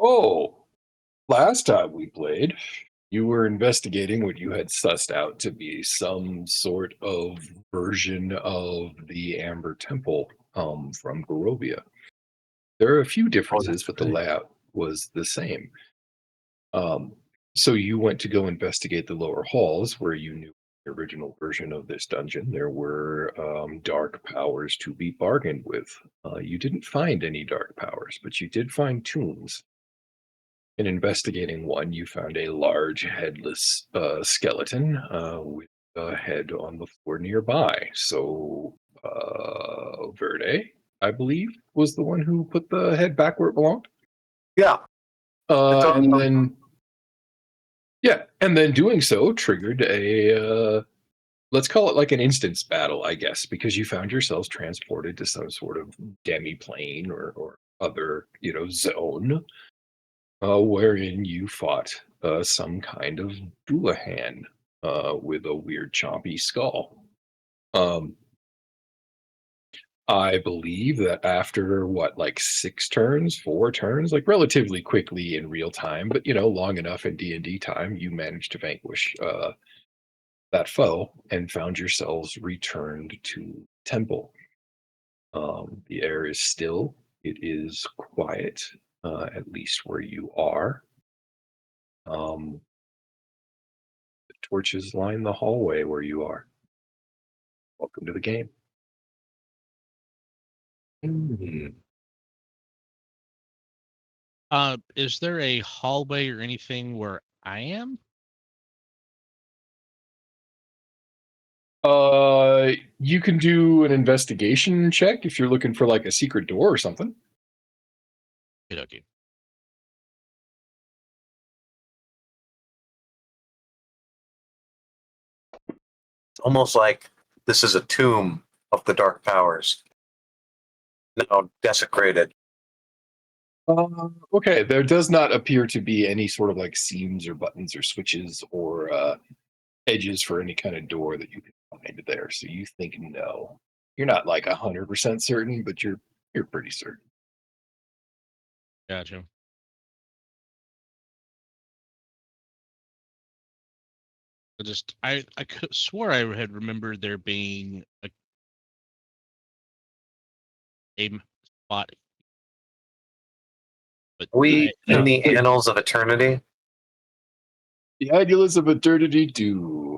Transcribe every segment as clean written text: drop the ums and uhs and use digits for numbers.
Oh, last time we played, you were investigating what you had sussed out to be some sort of version of the Amber Temple from Barovia. There are a few Oh, differences, that's but the right. layout was the same. Um, so you went to go investigate the lower halls where you knew the original version of this dungeon. There were dark powers to be bargained with. You didn't find any dark powers, but you did find tombs. In investigating one, you found a large headless skeleton with a head on the floor nearby. So, Verde, I believe, was the one who put the head back where it belonged. Yeah. And then, yeah, and then doing so triggered a, let's call it like an instance battle, I guess, because you found yourselves transported to some sort of demi-plane or other, zone wherein you fought some kind of Doulahan with a weird chompy skull. I believe that after like 6 turns, 4 turns, like relatively quickly in real time, but long enough in D&D time, you managed to vanquish that foe and found yourselves returned to temple. The air is still, it is quiet, at least where you are. Torches line the hallway where you are. Welcome to the game. Is there a hallway or anything where I am? You can do an investigation check if you're looking for like a secret door or something. Okay. It's almost like this is a tomb of the dark powers. Now desecrated. Okay, there does not appear to be any sort of like seams or buttons or switches or edges for any kind of door that you can find there. So you think no. You're not like 100% certain, but you're pretty certain. Gotcha. I could swore I had remembered there being a spot. But We in the annals of eternity. The ideals of eternity do.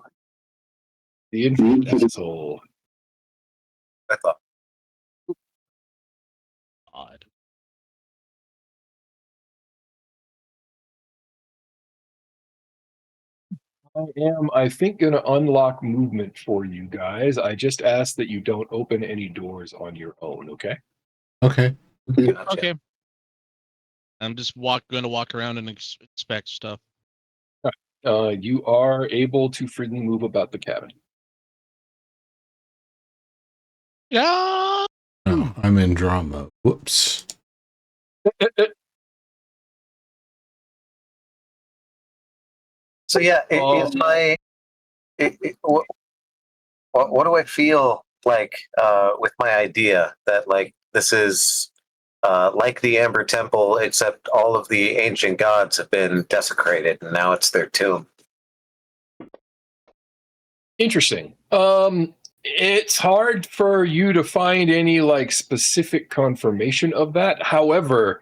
The infinite asshole. I thought. odd. I think, going to unlock movement for you guys. I just ask that you don't open any doors on your own, okay? Okay. Gotcha. Okay. I'm just going to walk around and inspect stuff. You are able to freely move about the cabin. Yeah. Oh, I'm in drama. Whoops. So yeah, what do I feel like with my idea that like this is like the Amber Temple, except all of the ancient gods have been desecrated and now it's their tomb. Interesting. It's hard for you to find any like specific confirmation of that. However,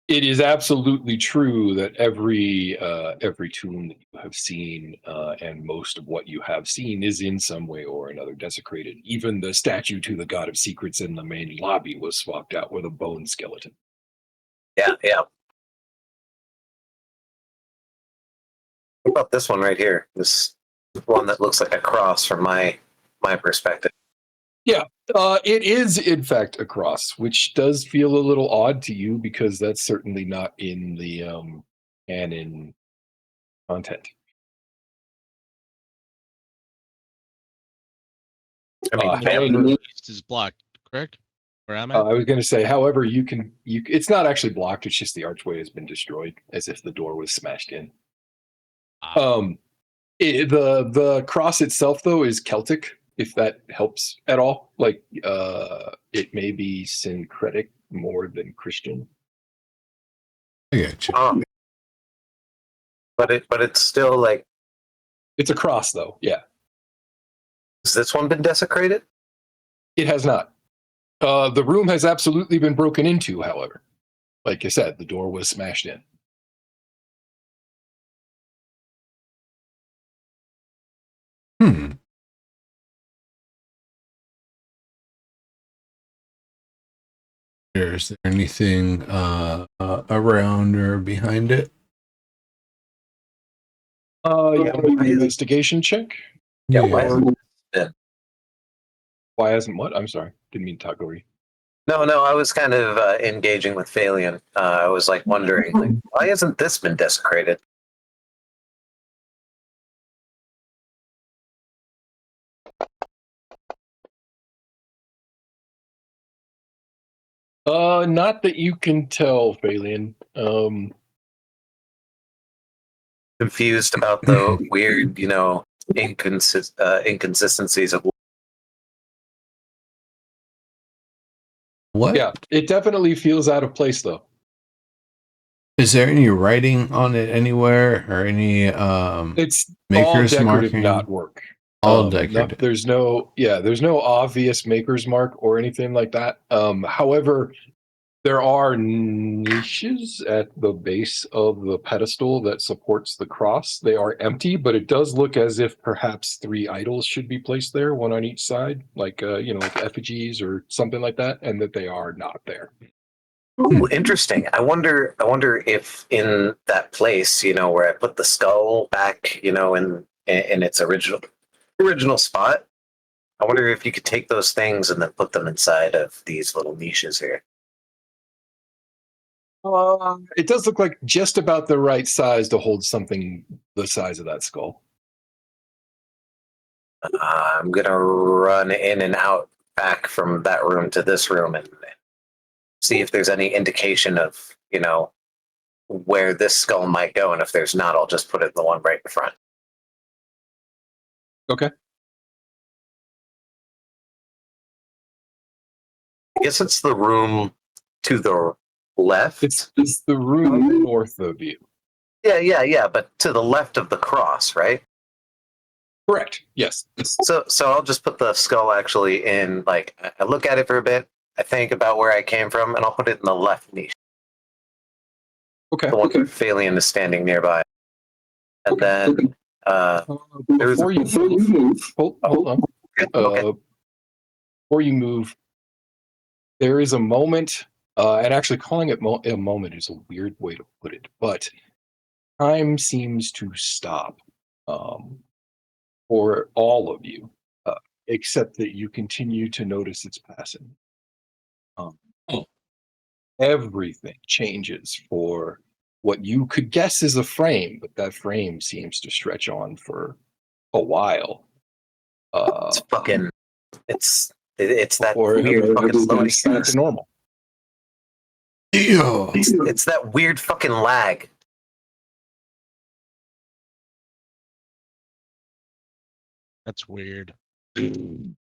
it is absolutely true that every tomb that you have seen and most of what you have seen is in some way or another desecrated. Even the statue to the god of secrets in the main lobby was swapped out with a bone skeleton. Yeah. What about this one right here? This one that looks like a cross from my perspective. Yeah, it is in fact a cross, which does feel a little odd to you because that's certainly not in the canon content. I mean, However, East is blocked, correct? Where I'm at? I was going to say, however, you it's not actually blocked. It's just the archway has been destroyed, as if the door was smashed in. The cross itself, though, is Celtic. If that helps at all, like it may be syncretic more than Christian. I get you. But it's still like, It's a cross, though. Yeah, has this one been desecrated? it has not. The room has absolutely been broken into. However, like I said, the door was smashed in. Hmm. Is there anything around or behind it? Yeah, make an investigation check. Yeah, why hasn't this been? Why hasn't what? I'm sorry, didn't mean to talk over you. No, I was kind of engaging with Phalion. I was like wondering, like, why hasn't this been desecrated? Not that you can tell, Phalion. Confused about the weird, inconsistencies of. What? Yeah, it definitely feels out of place, though. Is there any writing on it anywhere or any It's all maker's decorative marking? knotwork. All decorative. There's no obvious maker's mark or anything like that. However, there are niches at the base of the pedestal that supports the cross. They are empty, but it does look as if perhaps 3 idols should be placed there, one on each side, like like effigies or something like that, and that they are not there. Ooh, interesting. I wonder if in that place, where I put the skull back, in its original spot. I wonder if you could take those things and then put them inside of these little niches here. It does look like just about the right size to hold something the size of that skull. I'm gonna run in and out back from that room to this room and see if there's any indication of, where this skull might go. And if there's not, I'll just put it in the one right in front. Okay. I guess it's the room to the left. It's the room north of you. Yeah. But to the left of the cross, right? Correct. Yes. So I'll just put the skull actually in, like, I look at it for a bit, I think about where I came from, and I'll put it in the left niche. Okay. The one where Phalion is standing nearby. And then before you move, hold on. Okay. Before you move, there is a moment, and actually calling it a moment is a weird way to put it, but time seems to stop for all of you, except that you continue to notice its passing. Everything changes for what you could guess is a frame, but that frame seems to stretch on for a while. It's fucking. It's that Or weird fucking slowing back to normal. Ew. It's that weird fucking lag. That's weird. I'm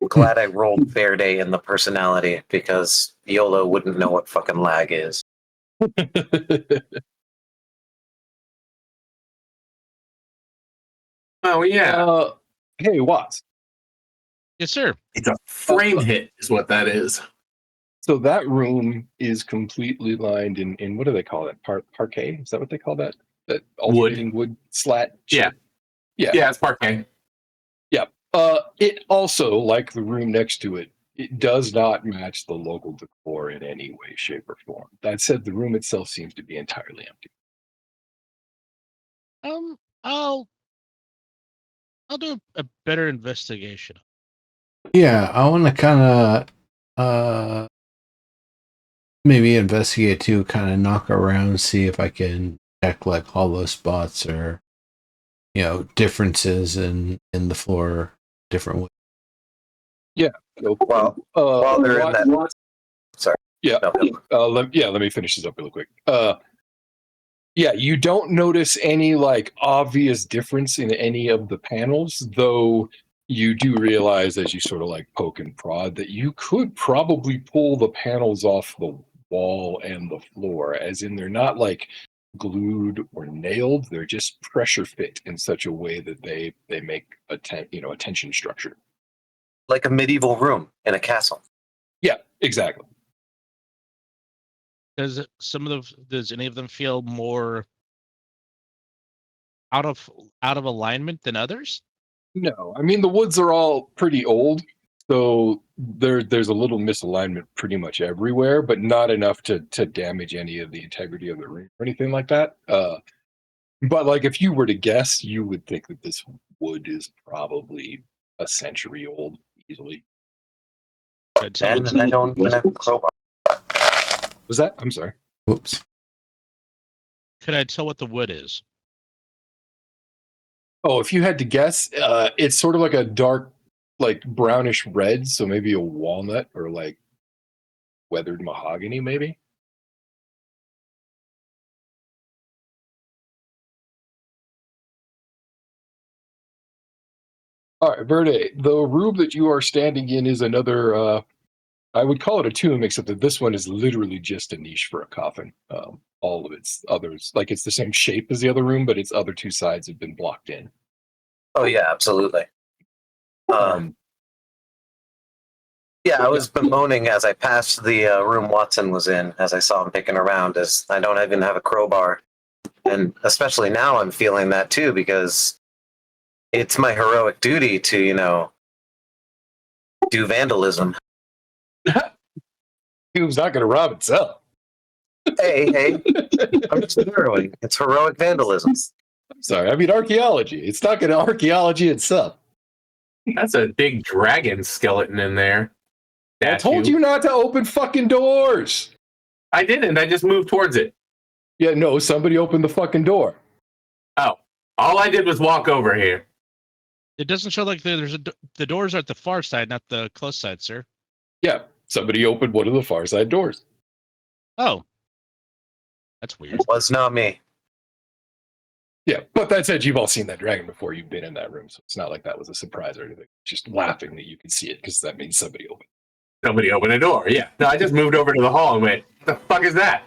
glad I rolled Verde in the personality, because YOLO wouldn't know what fucking lag is. Oh yeah, Hey, Watts. Yes, sir. it's a frame hit, is what that is. So that room is completely lined in what do they call it? Parquet? Is that what they call that? That alternating wood slat? Yeah. Yeah. Yeah, it's parquet. Yeah. It also, like the room next to it, it does not match the local decor in any way, shape, or form. That said, the room itself seems to be entirely empty. I'll do a better investigation. Yeah, I want to kind of maybe investigate too, kind of knock around, see if I can check like hollow spots or differences in the floor, different ways. Yeah. So, While they're in that. Sorry. Yeah. No. Let me finish this up real quick. Yeah, you don't notice any like obvious difference in any of the panels, though you do realize as you sort of like poke and prod that you could probably pull the panels off the wall and the floor, as in they're not like glued or nailed. They're just pressure fit in such a way that they make a tension structure. Like a medieval room in a castle. Yeah, exactly. Does any of them feel more out of alignment than others? No, I mean the woods are all pretty old, so there's a little misalignment pretty much everywhere, but not enough to damage any of the integrity of the room or anything like that. But like if you were to guess, you would think that this wood is probably a century old easily. And I don't even have a crowbar. Was that? I'm sorry. Whoops. Could I tell what the wood is? Oh, if you had to guess, it's sort of like a dark, like brownish red, so maybe a walnut or like weathered mahogany, maybe. All right, Verde, the room that you are standing in is another, I would call it a tomb, except that this one is literally just a niche for a coffin. All of its others, like it's the same shape as the other room, but its other two sides have been blocked in. Oh yeah, absolutely. Um, Yeah, I was bemoaning as I passed the room Watson was in, as I saw him picking around, as I don't even have a crowbar. And especially now I'm feeling that too, because it's my heroic duty to, do vandalism. Tomb's not going to rob itself. Hey, I'm just heroing. It's heroic vandalism. Sorry, I mean archaeology. It's not going to archaeology itself. That's a big dragon skeleton in there. I told you not to open fucking doors. I didn't. I just moved towards it. Yeah, no, somebody opened the fucking door. Oh, all I did was walk over here. It doesn't show like the doors are at the far side, not the close side, sir. Yeah, somebody opened one of the far side doors. Oh, that's weird. It was not me. Yeah, but that said, you've all seen that dragon before. You've been in that room, so it's not like that was a surprise or anything. Just laughing that you can see it because that means somebody opened. Somebody opened a door. Yeah. No, I just moved over to the hall and went, what the fuck is that?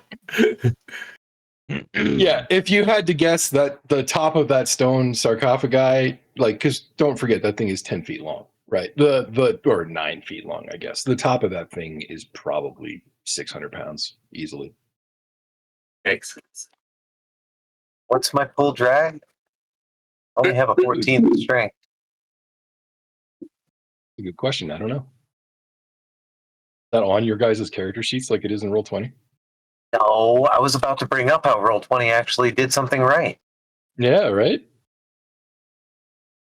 Yeah, if you had to guess that the top of that stone sarcophagi, like, because don't forget that thing is 10 feet long, right? Or 9 feet long, I guess. The top of that thing is probably 600 pounds easily. Makes sense. What's my full drag? I only have a 14 strength. A good question. I don't know. Is that on your guys' character sheets like it is in Roll20? No, I was about to bring up how Roll20 actually did something right. Yeah, right?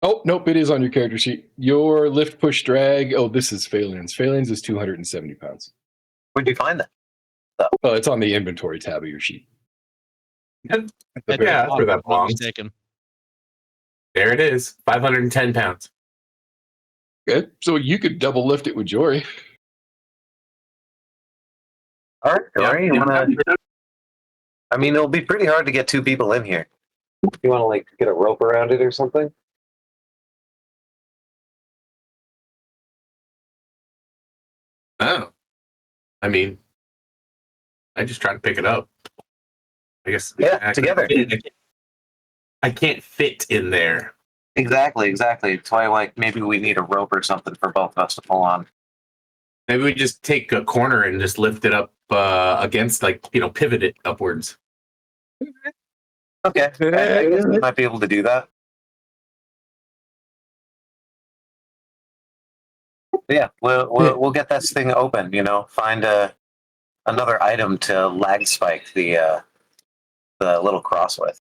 Oh, nope, it is on your character sheet. Your lift, push, drag. Oh, this is Phalian's. Phalian's is 270 pounds. Where'd you find that? It's on the inventory tab of your sheet. Yeah, that's where that belongs. Mistaken. There it is. 510 pounds. Good. So you could double lift it with Jory. All right, Dory, you wanna? Yeah. I mean, it'll be pretty hard to get two people in here. You want to like get a rope around it or something? Oh. I mean, I just tried to pick it up. I guess. Yeah, together. I can't fit in there. Exactly. That's why, like, maybe we need a rope or something for both of us to pull on. Maybe we just take a corner and just lift it up against, like, pivot it upwards. Okay, I guess we might be able to do that. Yeah, we'll get this thing open. Find another item to lag spike the little cross with.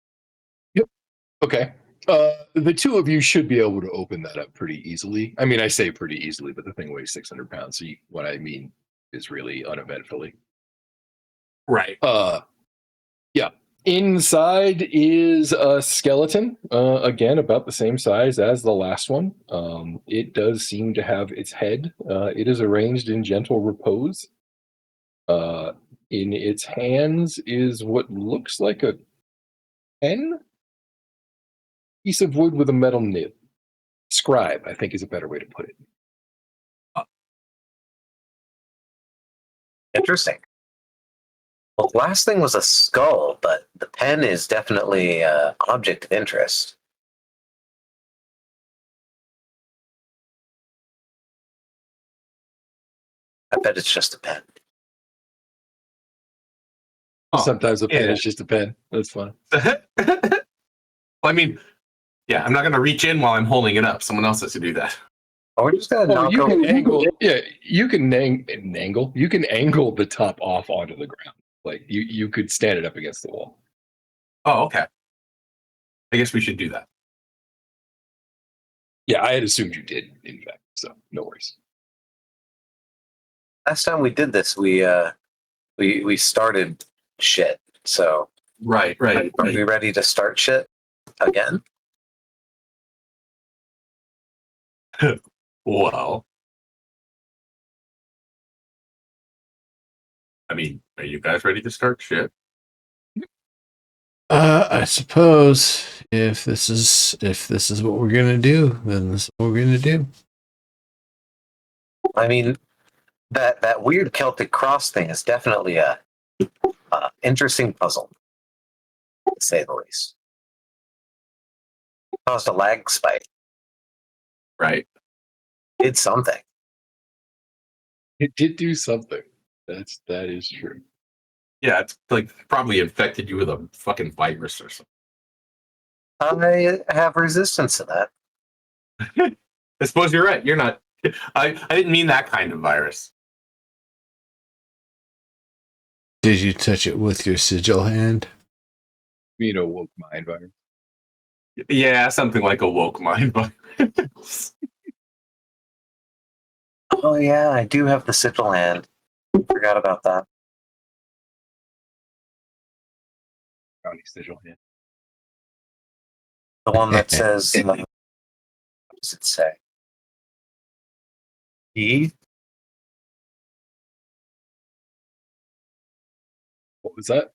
Yep. Okay. The two of you should be able to open that up pretty easily. I mean, I say pretty easily, but the thing weighs 600 pounds. So what I mean is really uneventfully. Right. Yeah. Inside is a skeleton. Again, about the same size as the last one. It does seem to have its head. It is arranged in gentle repose. In its hands is what looks like a pen. Piece of wood with a metal nib. Scribe, I think, is a better way to put it. Interesting. Well, the last thing was a skull, but the pen is definitely an object of interest. I bet it's just a pen. Oh, Sometimes a pen yeah. is just a pen. That's fine. Well, I mean, yeah, I'm not going to reach in while I'm holding it up. Someone else has to do that. Oh, we're just gonna Oh, knock you over. can angle. Yeah, you can angle. You can angle the top off onto the ground. Like you could stand it up against the wall. Oh, okay. I guess we should do that. Yeah, I had assumed you did, in fact. So no worries. Last time we did this, we started shit. So Right. are we ready to start shit again? Well, I mean, are you guys ready to start shit? I suppose if this is what we're gonna do, then this is what we're gonna do. I mean, that weird Celtic cross thing is definitely a interesting puzzle, to say the least. Caused a lag spike. Right. Did something. It did do something. That is true. Yeah, it's like probably infected you with a fucking virus or something. I have resistance to that. I suppose you're right. You're not. I didn't mean that kind of virus. Did you touch it with your sigil hand? You know, woke mind virus. Yeah, something like a woke mind virus. Oh yeah, I do have the sigil hand. Forgot about that. Brownie sigil hand. The one that says, what does it say? E? What was that?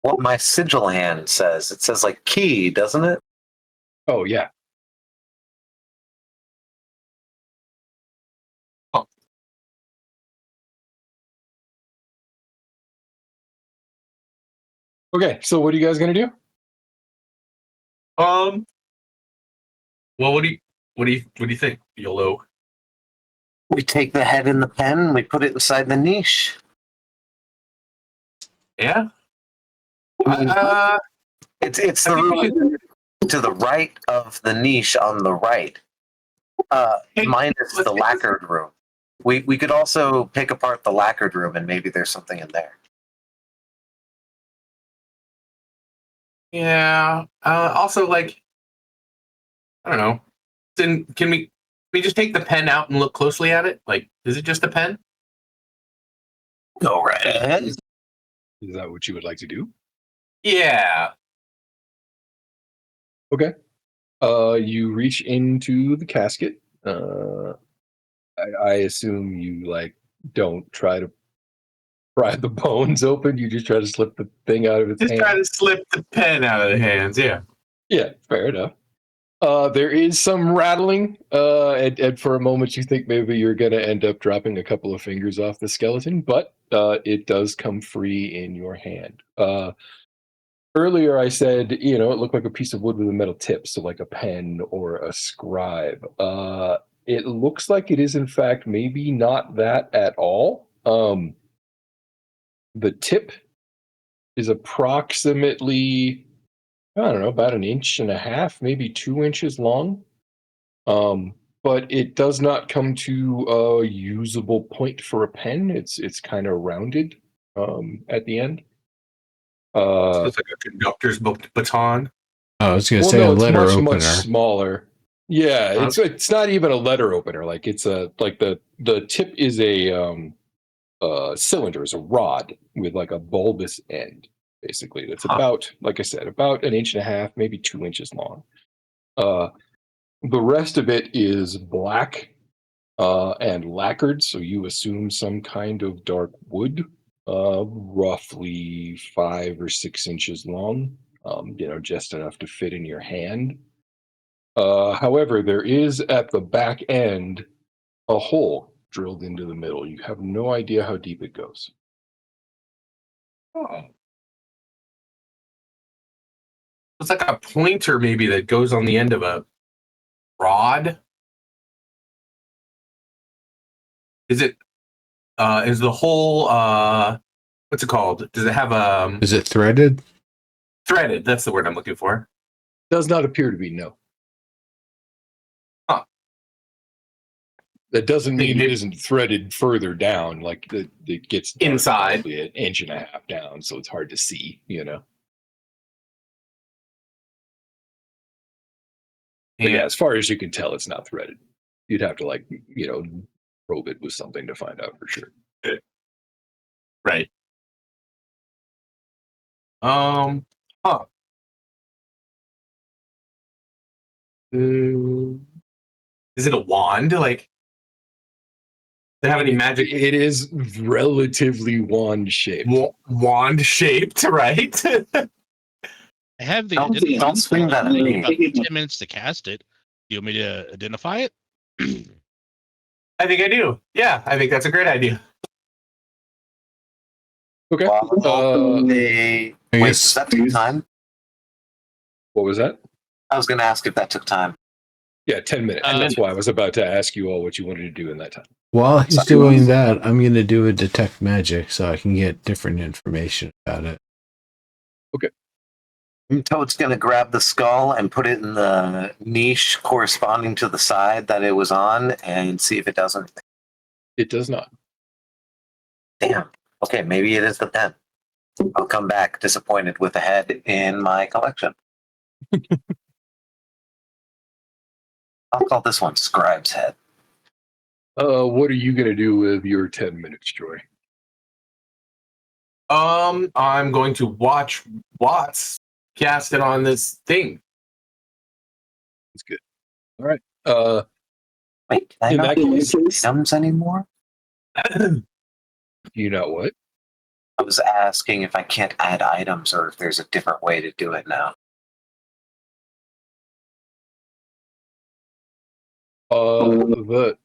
What my sigil hand says. It says like key, doesn't it? Oh yeah. Okay, so what are you guys gonna do? Well, what do you think, YOLO? We take the head in the pen, we put it inside the niche. Yeah. It's I the think we room to the right of the niche on the right. Hey, Minus let's the get this- lacquered room. We could also pick apart the lacquered room and maybe there's something in there. Yeah. Also, like, I don't know. Then can we just take the pen out and look closely at it? Like, is it just a pen? Go right ahead. Is that what you would like to do? Yeah. Okay. You reach into the casket. I assume you like don't try to pry the bones open. You just try to slip the thing out of its Just hand. try to slip the pen out of the hands. Yeah. Yeah, fair enough. There is some rattling, and for a moment you think maybe you're going to end up dropping a couple of fingers off the skeleton, but it does come free in your hand. Earlier I said, it looked like a piece of wood with a metal tip, so like a pen or a scribe. It looks like it is in fact maybe not that at all. The tip is approximately, I don't know, about 1.5 inches, maybe 2 inches long. But it does not come to a usable point for a pen. It's kind of rounded at the end. So it's like a conductor's baton. I was gonna Well, say no, a it's letter much opener. much smaller. Yeah, Huh? it's not even a letter opener. Like it's a like the tip is a cylinder, is a rod with like a bulbous end. Basically, it's Huh. about, like I said, about 1.5 inches, maybe 2 inches long. The rest of it is black and lacquered, so you assume some kind of dark wood, roughly 5 or 6 inches long. Just enough to fit in your hand. However, there is at the back end a hole drilled into the middle. You have no idea how deep it goes. Oh. It's like a pointer maybe that goes on the end of a rod. Is it is the whole what's it called? Does it have Is it threaded? threaded? That's the word I'm looking for. Does not appear to be, no. Huh. That doesn't mean Maybe- it isn't threaded further down, like it gets dark, Inside. probably an inch and a half down, so it's hard to see, you know. But yeah, as far as you can tell, it's not threaded. You'd have to probe it with something to find out for sure. Right. Huh. Is it a wand? Like, do they have any magic It is relatively wand shaped. wand shaped, right? I have the Don't swing that at me. about 10 minutes to cast it. Do you want me to identify it? I think I do. Yeah, I think that's a great idea. Okay. Wait, does that take time? What was that? I was going to ask if that took time. Yeah, 10 minutes. That's why I was about to ask you all what you wanted to do in that time. While he's doing that, I'm going to do a detect magic so I can get different information about it. Toad's going to grab the skull and put it in the niche corresponding to the side that it was on and see if it doesn't. It does not. Damn. Okay, maybe it is the pen. I'll come back disappointed with a head in my collection. I'll call this one Scribe's Head. What are you going to do with your 10 minutes, Joy? I'm going to watch Watts cast it on this thing. That's good. All right. Wait, can I In not that use case- items anymore? You know what? I was asking if I can't add items or if there's a different way to do it now. The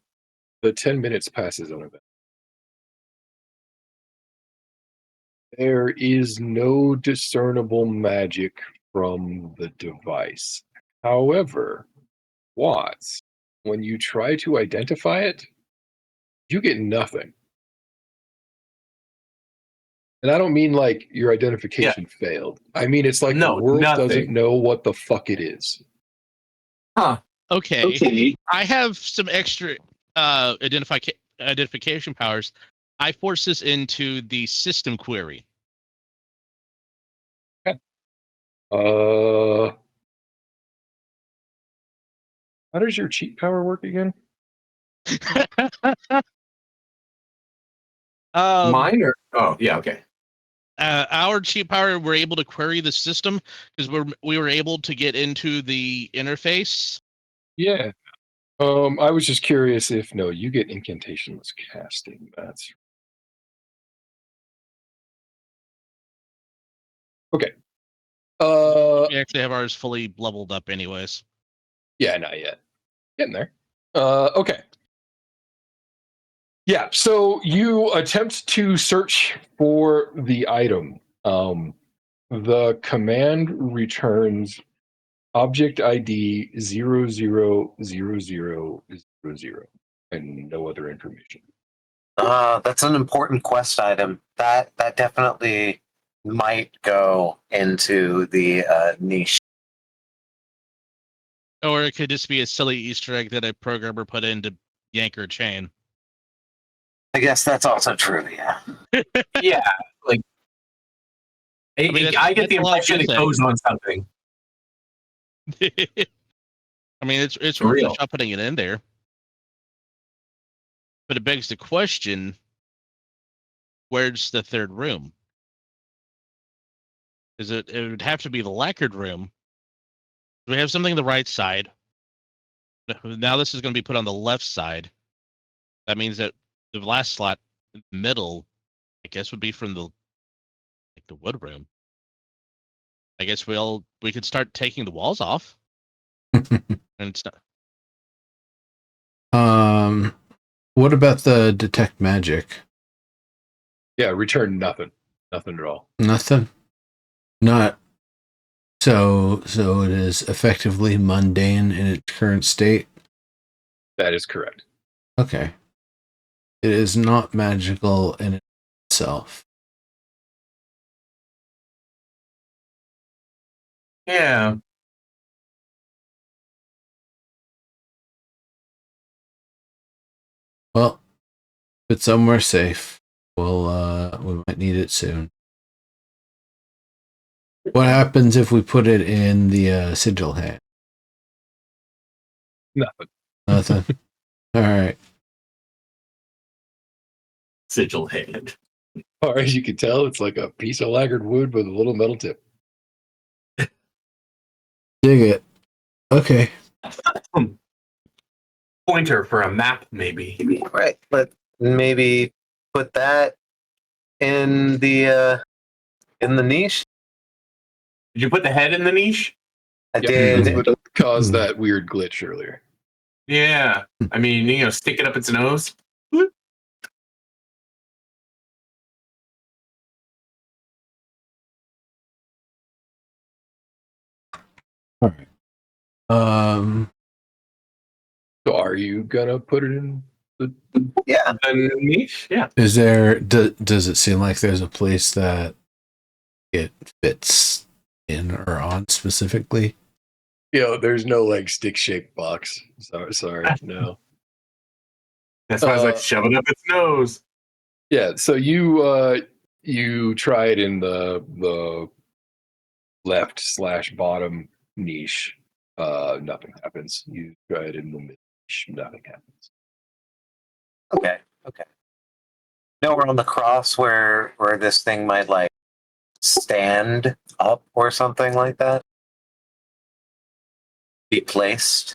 10 minutes passes on event. There is no discernible magic from the device. However, Watts, when you try to identify it, you get nothing. And I don't mean like your identification failed. I mean it's like No, the world nothing. doesn't know what the fuck it is. Okay. I have some extra identification powers. I force this into the system query. How does your cheat power work again? Mine or yeah, okay. Our cheat power, we're able to query the system because we were able to get into the interface. Yeah. I was just curious if you get incantationless casting. That's okay. We actually have ours fully leveled up, anyways. Yeah, not yet. Getting there. Okay. Yeah, so you attempt to search for the item. The command returns object ID 000000 and no other information. That's an important quest item. That definitely might go into the niche. Or it could just be a silly Easter egg that a programmer put in to yank her chain. I guess that's also true, yeah. Yeah, like I mean, I get the that's a lot impression to it say. goes on something. I mean, it's For worth real. a shot putting it in there. But it begs the question, where's the third room? It would have to be the lacquered room. We have something on the right side. Now this is going to be put on the left side. That means that the last slot in the middle, I guess, would be from the wood room. I guess we could start taking the walls off. And it's not. What about the detect magic? Yeah, return nothing. Nothing at all. Nothing. Not so. So it is effectively mundane in its current state. That is correct. Okay. It is not magical in itself. Yeah. Well, if it's somewhere safe, we might need it soon. What happens if we put it in the sigil hand? Nothing. Nothing. All right. Sigil hand. Or as you can tell, it's like a piece of lacquered wood with a little metal tip. Dig it. Okay. Pointer for a map, maybe. Right, but maybe put that in the niche. Did you put the head in the niche? I Yep, did. that's what caused that weird glitch earlier. Yeah. I mean, stick it up its nose. All right. So are you gonna put it in the Yeah. The niche? Yeah. Is there? Does it seem like there's a place that it fits in or on specifically? there's no like stick-shaped box. Sorry, no. That's why I was like, shove it up its nose. Yeah, so you try it in the left/bottom niche. Nothing happens. You try it in the mid niche, nothing happens. Okay. Nowhere on the cross where this thing might like stand up or something like that. Be placed.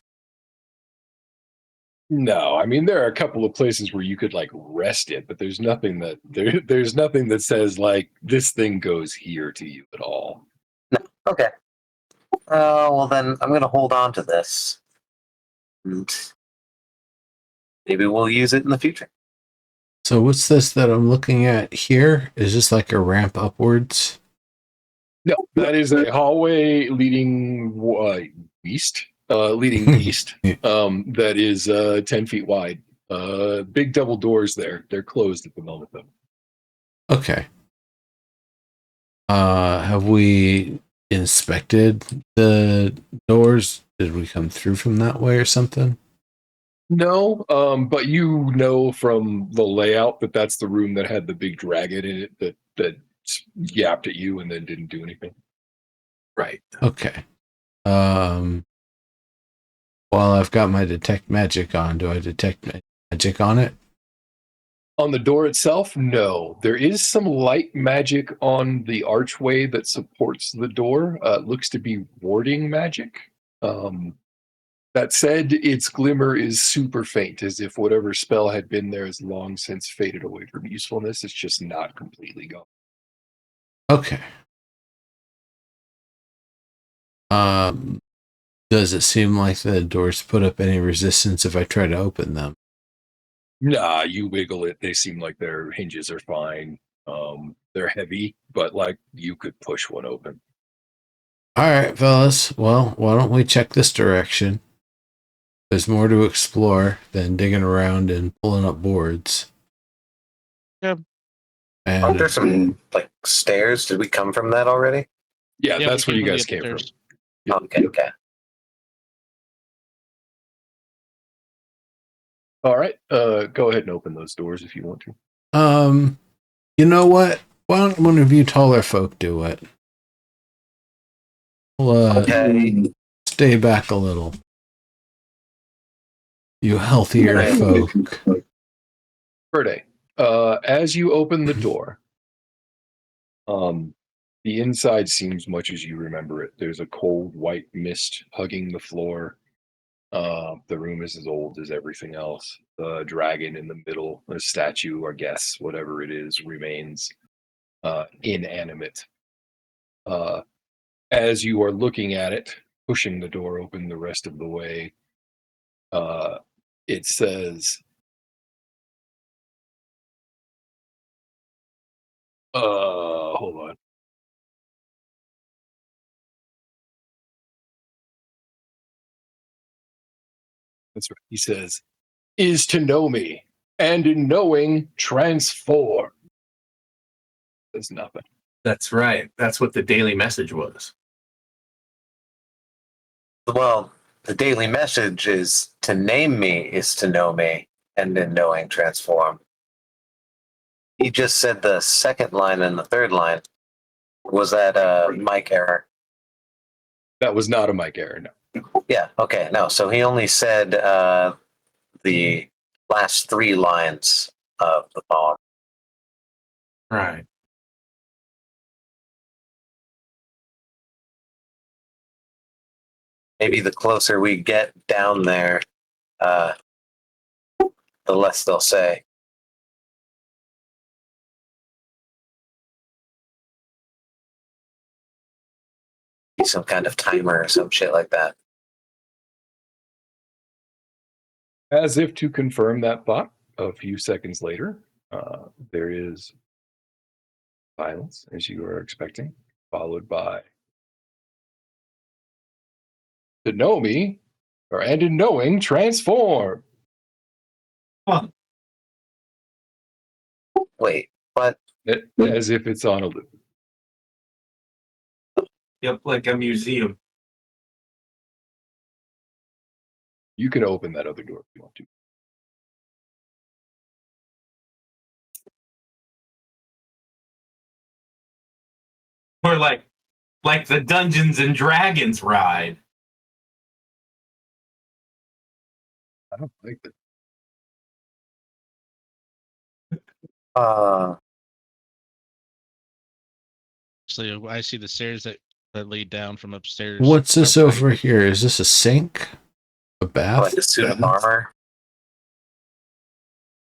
No, I mean there are a couple of places where you could like rest it, but there's nothing that says like this thing goes here to you at all. Okay. Well then I'm gonna hold on to this. And maybe we'll use it in the future. So what's this that I'm looking at here? Is this like a ramp upwards? No, that is a hallway leading east. Leading east. Yeah. That is 10 feet wide. Big double doors there. They're closed at the moment though. Okay. Have we inspected the doors? Did we come through from that way or something? No, but you know from the layout that that's the room that had the big dragon in it that yapped at you and then didn't do anything. Right. Okay. While I've got my detect magic on, do I detect magic on it? On the door itself, no. There is some light magic on the archway that supports the door. It looks to be warding magic. That said, its glimmer is super faint, as if whatever spell had been there has long since faded away from usefulness. It's just not completely gone. Okay. Does it seem like the doors put up any resistance if I try to open them? Nah, you wiggle it. They seem like their hinges are fine. They're heavy, but like you could push one open. All right, fellas. Well, why don't we check this direction? There's more to explore than digging around and pulling up boards. Yeah. And Aren't there some like stairs? Did we come from that already? Yeah, Yeah, that's we where you from the guys came from. upstairs. Yep. Okay. All right. Go ahead and open those doors if you want to. you know what? Why don't one of you taller folk do it? We'll Okay. stay back a little. You healthier Right. folk. Verde, as you open the door, the inside seems much as you remember it. There's a cold white mist hugging the floor. The room is as old as everything else. The dragon in the middle, the statue, I guess, whatever it is, remains inanimate. As you are looking at it, pushing the door open the rest of the way, it says, hold on. That's right. He says, is to know me, and in knowing, transform. There's nothing. That's right. That's what the daily message was. Well, the daily message is to name me is to know me, and in knowing transform. He just said the second line and the third line. Was that a mic error? That was not a mic error, no. Yeah, okay, no. So he only said the last three lines of the poem. Right. Maybe the closer we get down there, the less they'll say. Some kind of timer or some shit like that. As if to confirm that thought, a few seconds later, there is silence, as you are expecting, followed by to know me, and in knowing, transform. Wait, what? As if it's on a loop. Yep, like a museum. You can open that other door if you want to. Or like the Dungeons and Dragons ride. I don't like that. So I see the stairs that lead down from upstairs. What's this Right. over here? Is this a sink? A bath? Like a suit of armor?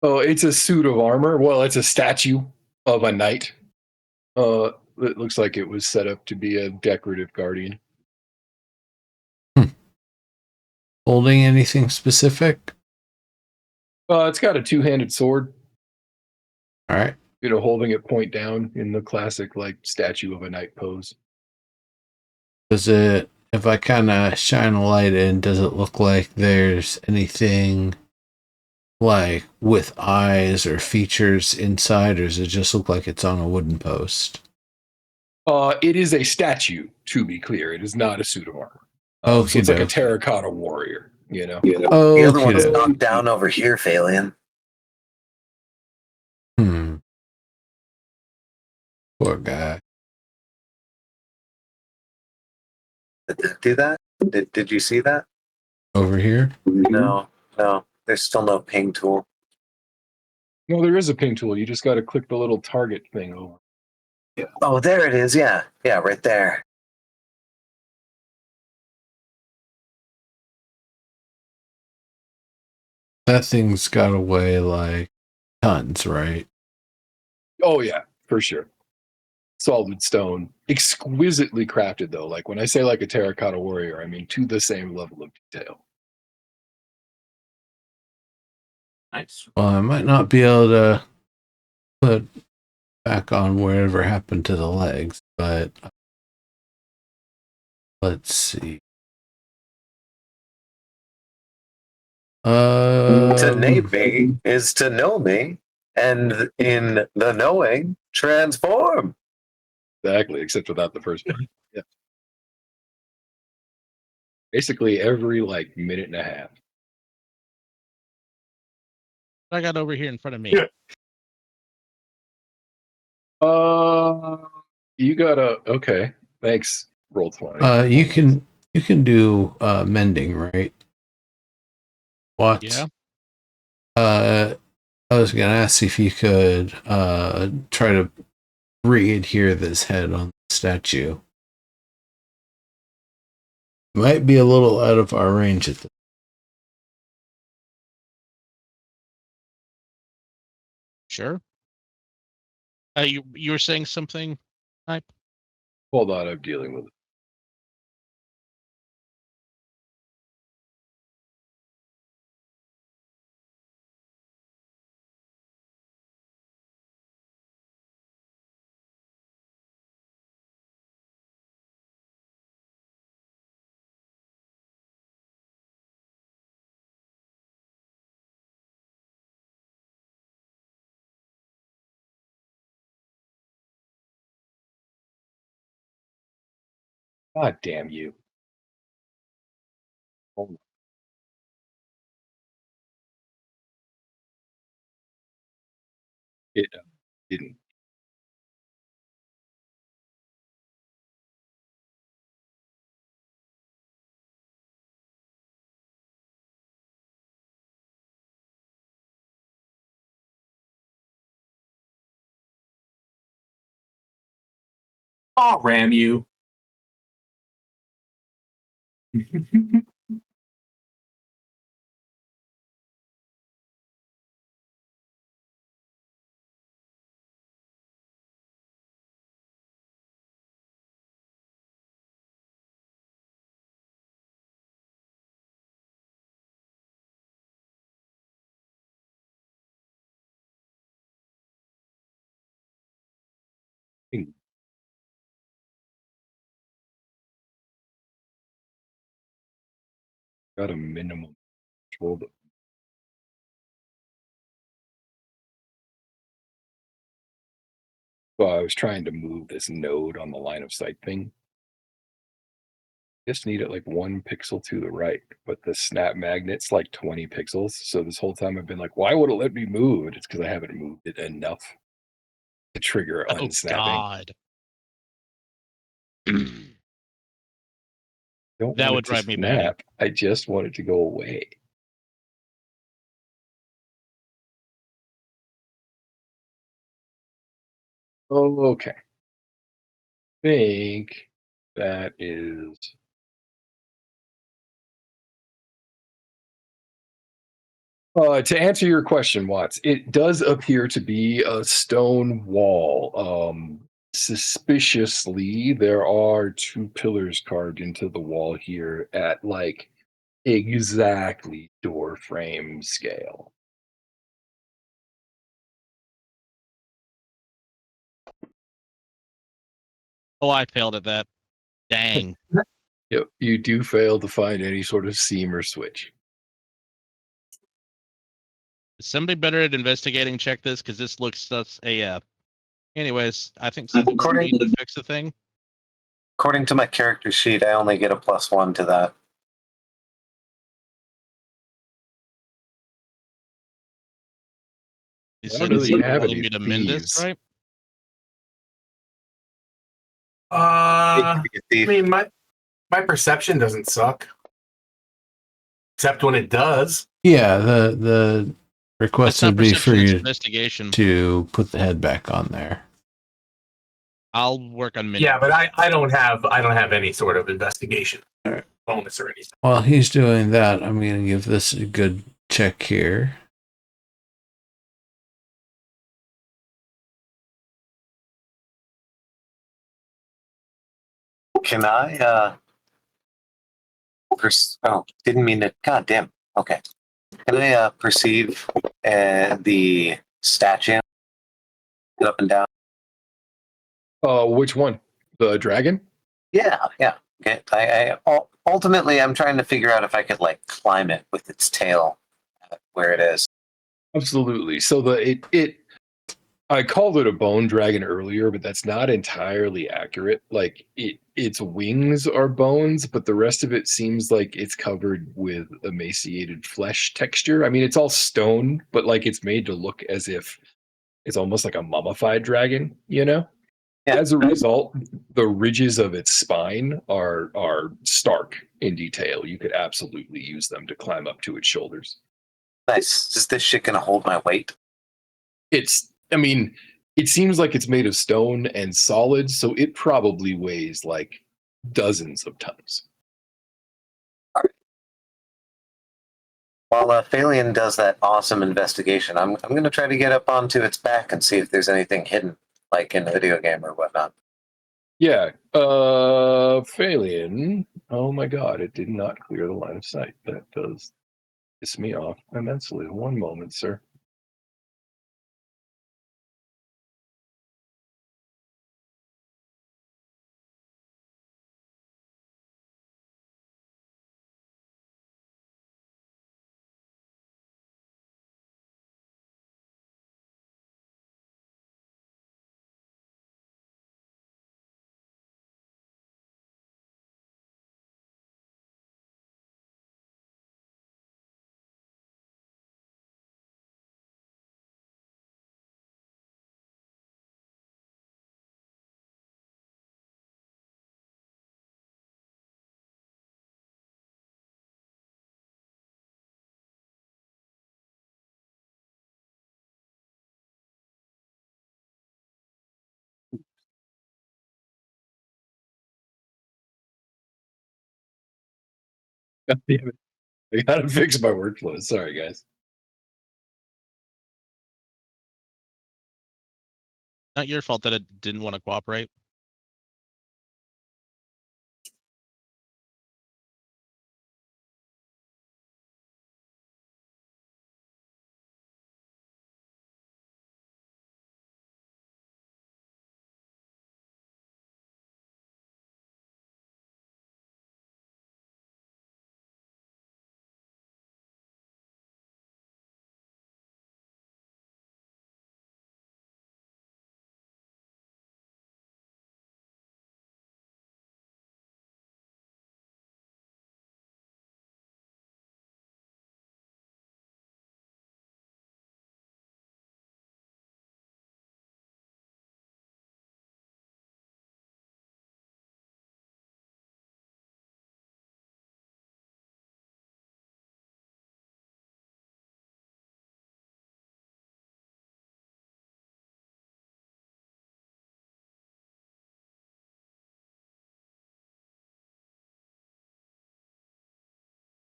Oh, it's a suit of armor. Well, it's a statue of a knight. It looks like it was set up to be a decorative guardian. Holding anything specific? It's got a two-handed sword, All right. holding it point down in the classic like statue of a knight pose. Does it, if I kind of shine a light in, does it look like there's anything like with eyes or features inside, or does it just look like it's on a wooden post? It is a statue, to be clear. It is not a suit of armor. Okay, so it's like a terracotta warrior, Oh, The other one's knocked down over here, Phalian. Poor guy. Did it do that? Did you see that? Over here? No. There's still no ping tool. No, there is a ping tool. You just got to click the little target thing over. Oh, there it is. Yeah, right there. That thing's got to weigh like tons, right? Oh yeah, for sure. Solid stone, exquisitely crafted though. Like when I say like a terracotta warrior, I mean to the same level of detail. Nice. Well, I might not be able to put back on whatever happened to the legs, but let's see. To name me is to know me, and in the knowing, transform. Exactly, except without the first part. Yeah. Basically every like minute and a half. What I got over here in front of me. Yeah. You gotta okay. Thanks. Roll 20. You can do mending, right? What? Yeah. I was gonna ask if you could try to re-adhere this head on the statue. Might be a little out of our range at the Sure. You were saying something, type? Hold on, I'm dealing with it. God damn you. Oh, it didn't. I'll ram you. Got a minimum threshold. So I was trying to move this node on the line of sight thing. Just need it like 1 pixel to the right, but the snap magnet's like 20 pixels. So this whole time I've been like, why would it let me move it? It's because I haven't moved it enough to trigger Oh unsnapping. God. Don't That want would it to drive me batty. snap. I just want it to go away. Okay. Think that is to answer your question, Watts, it does appear to be a stone wall. Suspiciously, there are 2 pillars carved into the wall here at like exactly door frame scale. Oh, I failed at that. Dang. Yep, you do fail to find any sort of seam or switch. Is somebody better at investigating check this? Because this looks such a. Anyways, I think something we need to fix the thing. According to my character sheet, I only get a +1 to that. You I don't said know that you you have wanted any me to mend this, thieves. right? Hate to be a I thief. mean, my perception doesn't suck, except when it does. Yeah, the request It's not would be for perception, it's you investigation. to put the head back on there. I'll work on mending. Yeah, but I don't have any sort of investigation Alright. bonus or anything. While he's doing that, I'm going to give this a good check here. Can I, didn't mean to, god damn. Okay. Can I, perceive, the statue? Up and down? Which one? The dragon? Yeah. Okay. Ultimately, I'm trying to figure out if I could, like, climb it with its tail where it is. Absolutely. So I called it a bone dragon earlier, but that's not entirely accurate. Like its wings are bones, but the rest of it seems like it's covered with emaciated flesh texture. I mean, it's all stone, but like it's made to look as if it's almost like a mummified dragon, you know? Yeah. As a result, the ridges of its spine are stark in detail. You could absolutely use them to climb up to its shoulders. Nice. Is this shit gonna hold my weight? I mean, it seems like it's made of stone and solid, so it probably weighs like dozens of tons. While Phalion does that awesome investigation, I'm going to try to get up onto its back and see if there's anything hidden, like in a video game or whatnot. Yeah, Phalion. Oh my god, it did not clear the line of sight. That does piss me off immensely. One moment, sir. God damn it. I gotta fix my workflow. Sorry, guys. Not your fault that it didn't want to cooperate.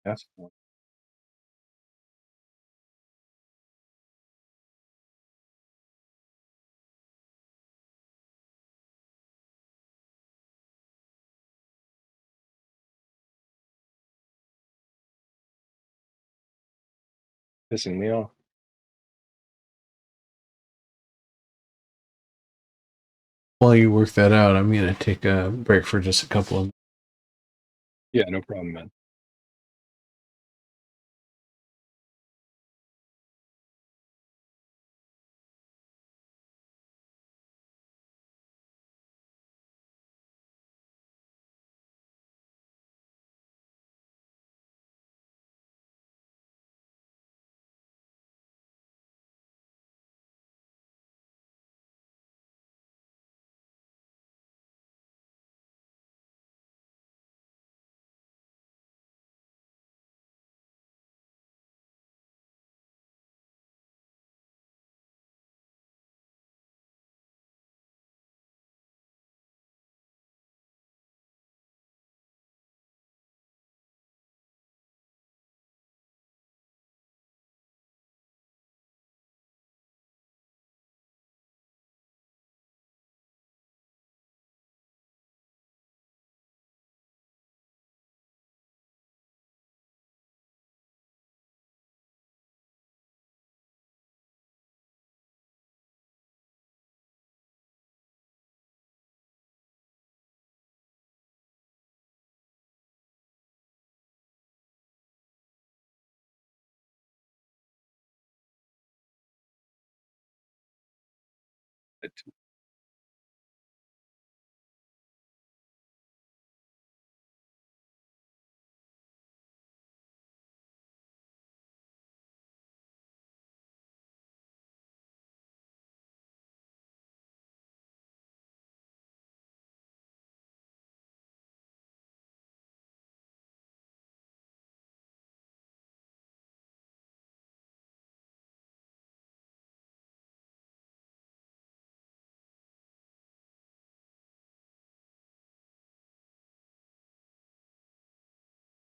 That's pissing me off. While you work that out, I'm gonna take a break for just a couple of. Yeah, no problem, man.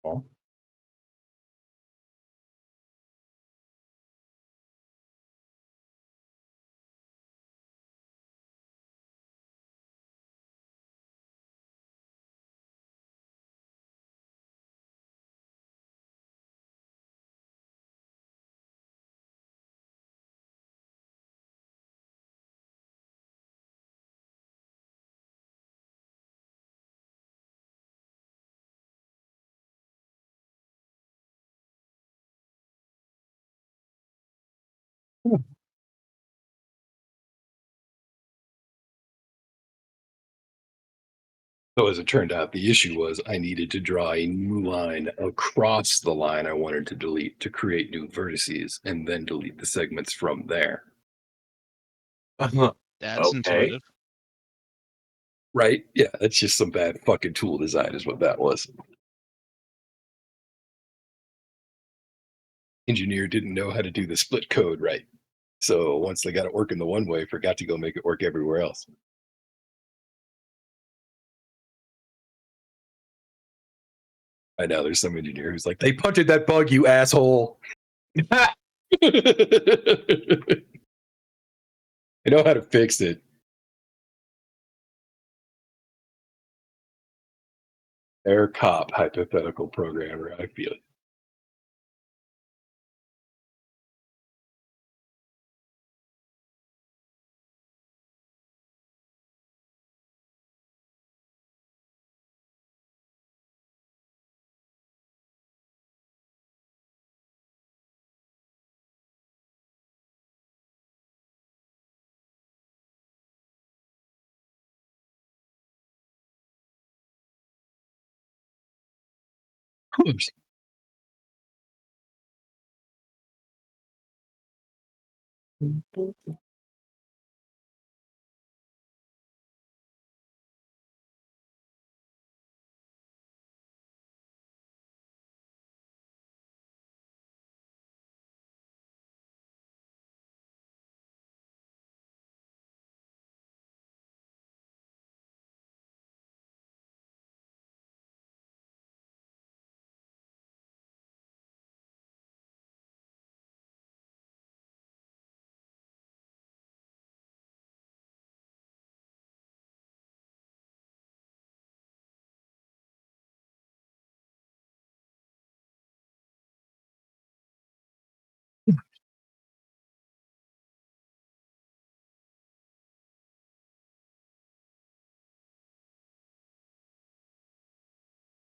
Well, so as it turned out, the issue was I needed to draw a new line across the line I wanted to delete to create new vertices and then delete the segments from there. That's Okay. intuitive. Right? Yeah, that's just some bad fucking tool design is what that was. Engineer didn't know how to do the split code right. So once they got it working the one way, forgot to go make it work everywhere else. I know there's some engineer who's like, they punted that bug, you asshole. I know how to fix it. Air cop, hypothetical programmer. I feel it. Oops.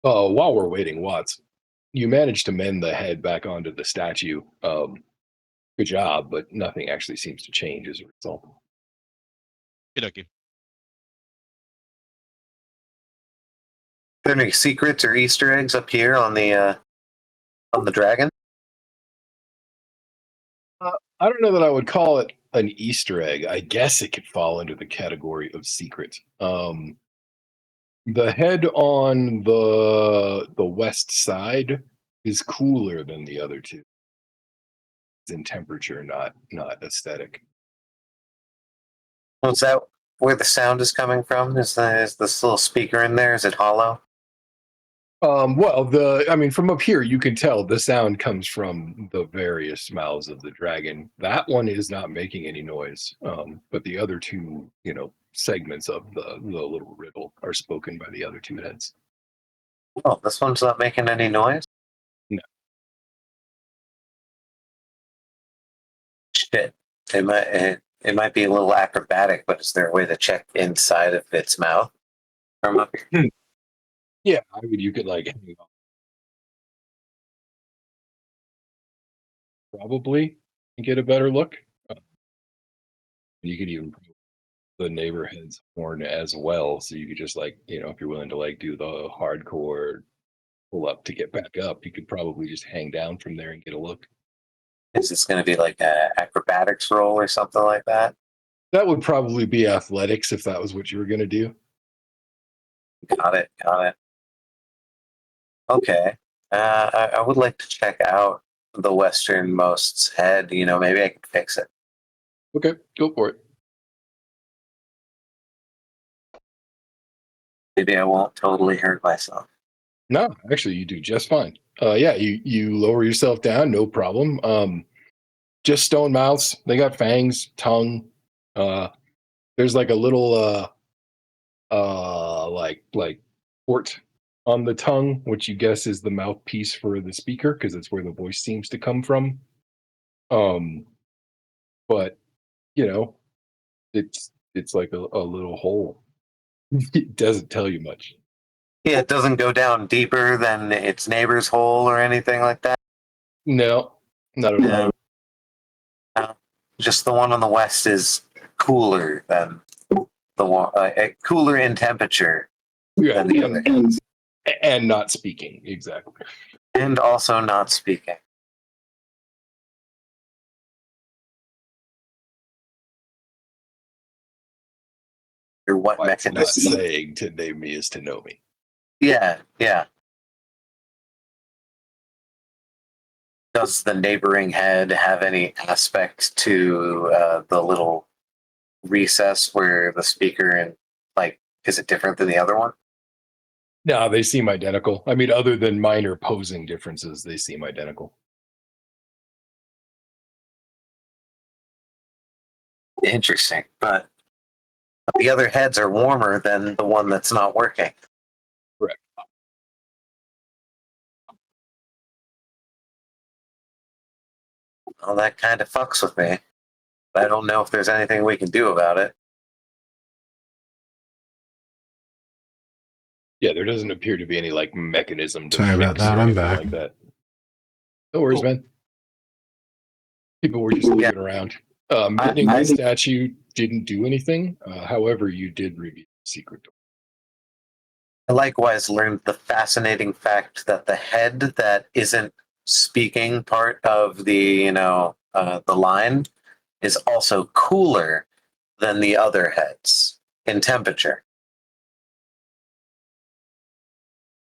While we're waiting, Watts, you managed to mend the head back onto the statue. Good job, but nothing actually seems to change as a result. Okay. Are there any secrets or Easter eggs up here on the dragon? I don't know that I would call it an Easter egg. I guess it could fall under the category of secret. The head on the west side is cooler than the other two. It's in temperature, not aesthetic. Was that where the sound is coming from? Is this little speaker in there? Is it hollow? Well, from up here, you can tell the sound comes from the various mouths of the dragon. That one is not making any noise, but the other two, segments of the little riddle are spoken by the other two heads. Oh, this one's not making any noise? No. Shit. It might be a little acrobatic, but is there a way to check inside of its mouth from up here? Yeah, I mean, you could like hang on. Probably and get a better look. You could even put the neighbor head's horn as well, so you could just if you're willing to do the hardcore pull up to get back up, you could probably just hang down from there and get a look. Is this going to be like an acrobatics roll or something like that? That would probably be athletics if that was what you were going to do. Got it. Okay. I would like to check out the westernmost head. Maybe I can fix it. Okay, go for it. Maybe I won't totally hurt myself. No, actually, you do just fine. Yeah, you lower yourself down, no problem. Just stone mouths. They got fangs, tongue. There's like a little like port on the tongue, which you guess is the mouthpiece for the speaker because it's where the voice seems to come from. But it's like a little hole. It doesn't tell you much. Yeah, it doesn't go down deeper than its neighbor's hole or anything like that. No, not at all. No. Just the one on the west is cooler than the one, cooler in temperature Yeah, than the other, and not speaking exactly. and also not speaking. Or what What's not mechanism? saying to name me is to know me. Yeah. Does the neighboring head have any aspect to the little recess where the speaker is it different than the other one? No, they seem identical. I mean, other than minor posing differences, they seem identical. Interesting, but the other heads are warmer than the one that's not working. Correct. Well, that kind of fucks with me. I don't know if there's anything we can do about it. Yeah, there doesn't appear to be any like mechanism to Sorry about fix that, or I'm anything back. like that. No worries, Cool. man. People were just looking around. Meaning the statue didn't do anything. However, you did reveal the secret door. I likewise learned the fascinating fact that the head that isn't speaking part of the the line is also cooler than the other heads in temperature.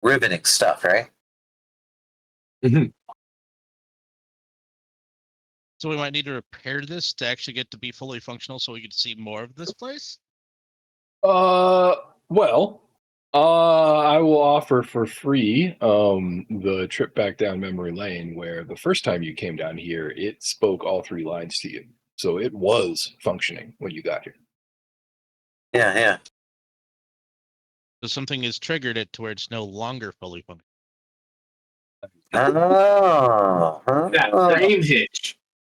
Riveting stuff, right? So we might need to repair this to actually get to be fully functional so we can see more of this place? Well, I will offer for free the trip back down memory lane where the first time you came down here, it spoke all three lines to you. So it was functioning when you got here. Yeah. So something has triggered it to where it's no longer fully functional. Oh, That frame hitch.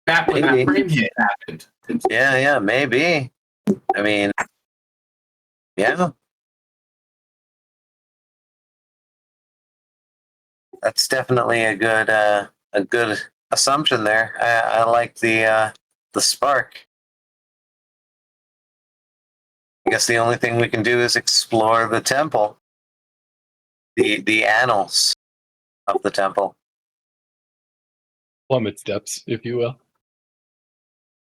Back when Maybe. that frame hit happened. yeah, maybe. I mean, yeah. That's definitely a good assumption there. I like the spark. I guess the only thing we can do is explore the temple, the annals of the temple. Plummet steps, if you will.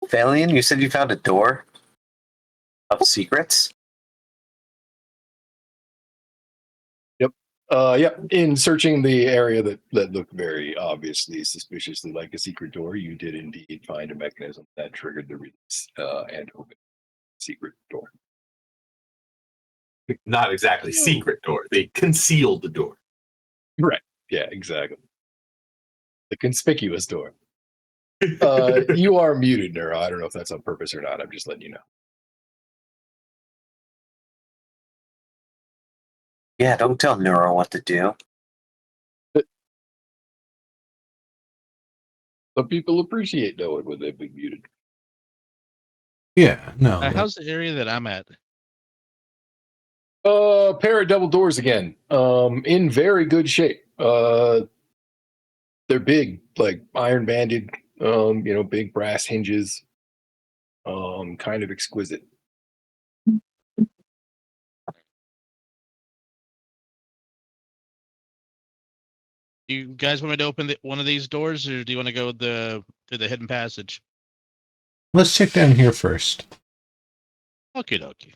Phalian, you said you found a door of secrets. Yeah, in searching the area that looked very obviously suspiciously like a secret door, you did indeed find a mechanism that triggered the release and opened the secret door. Not exactly secret door. They concealed the door. Right. Yeah, exactly. The conspicuous door. You are muted, Neuro. I don't know if that's on purpose or not. I'm just letting you know. Yeah, don't tell Neuro what to do. Some people appreciate knowing when they've been muted. Yeah, no. How's the area that I'm at? Pair of double doors again. In very good shape. They're big, like iron banded, big brass hinges. Kind of exquisite. You guys want me to open one of these doors, or do you want to go through the hidden passage? Let's check down here first. Okie dokie.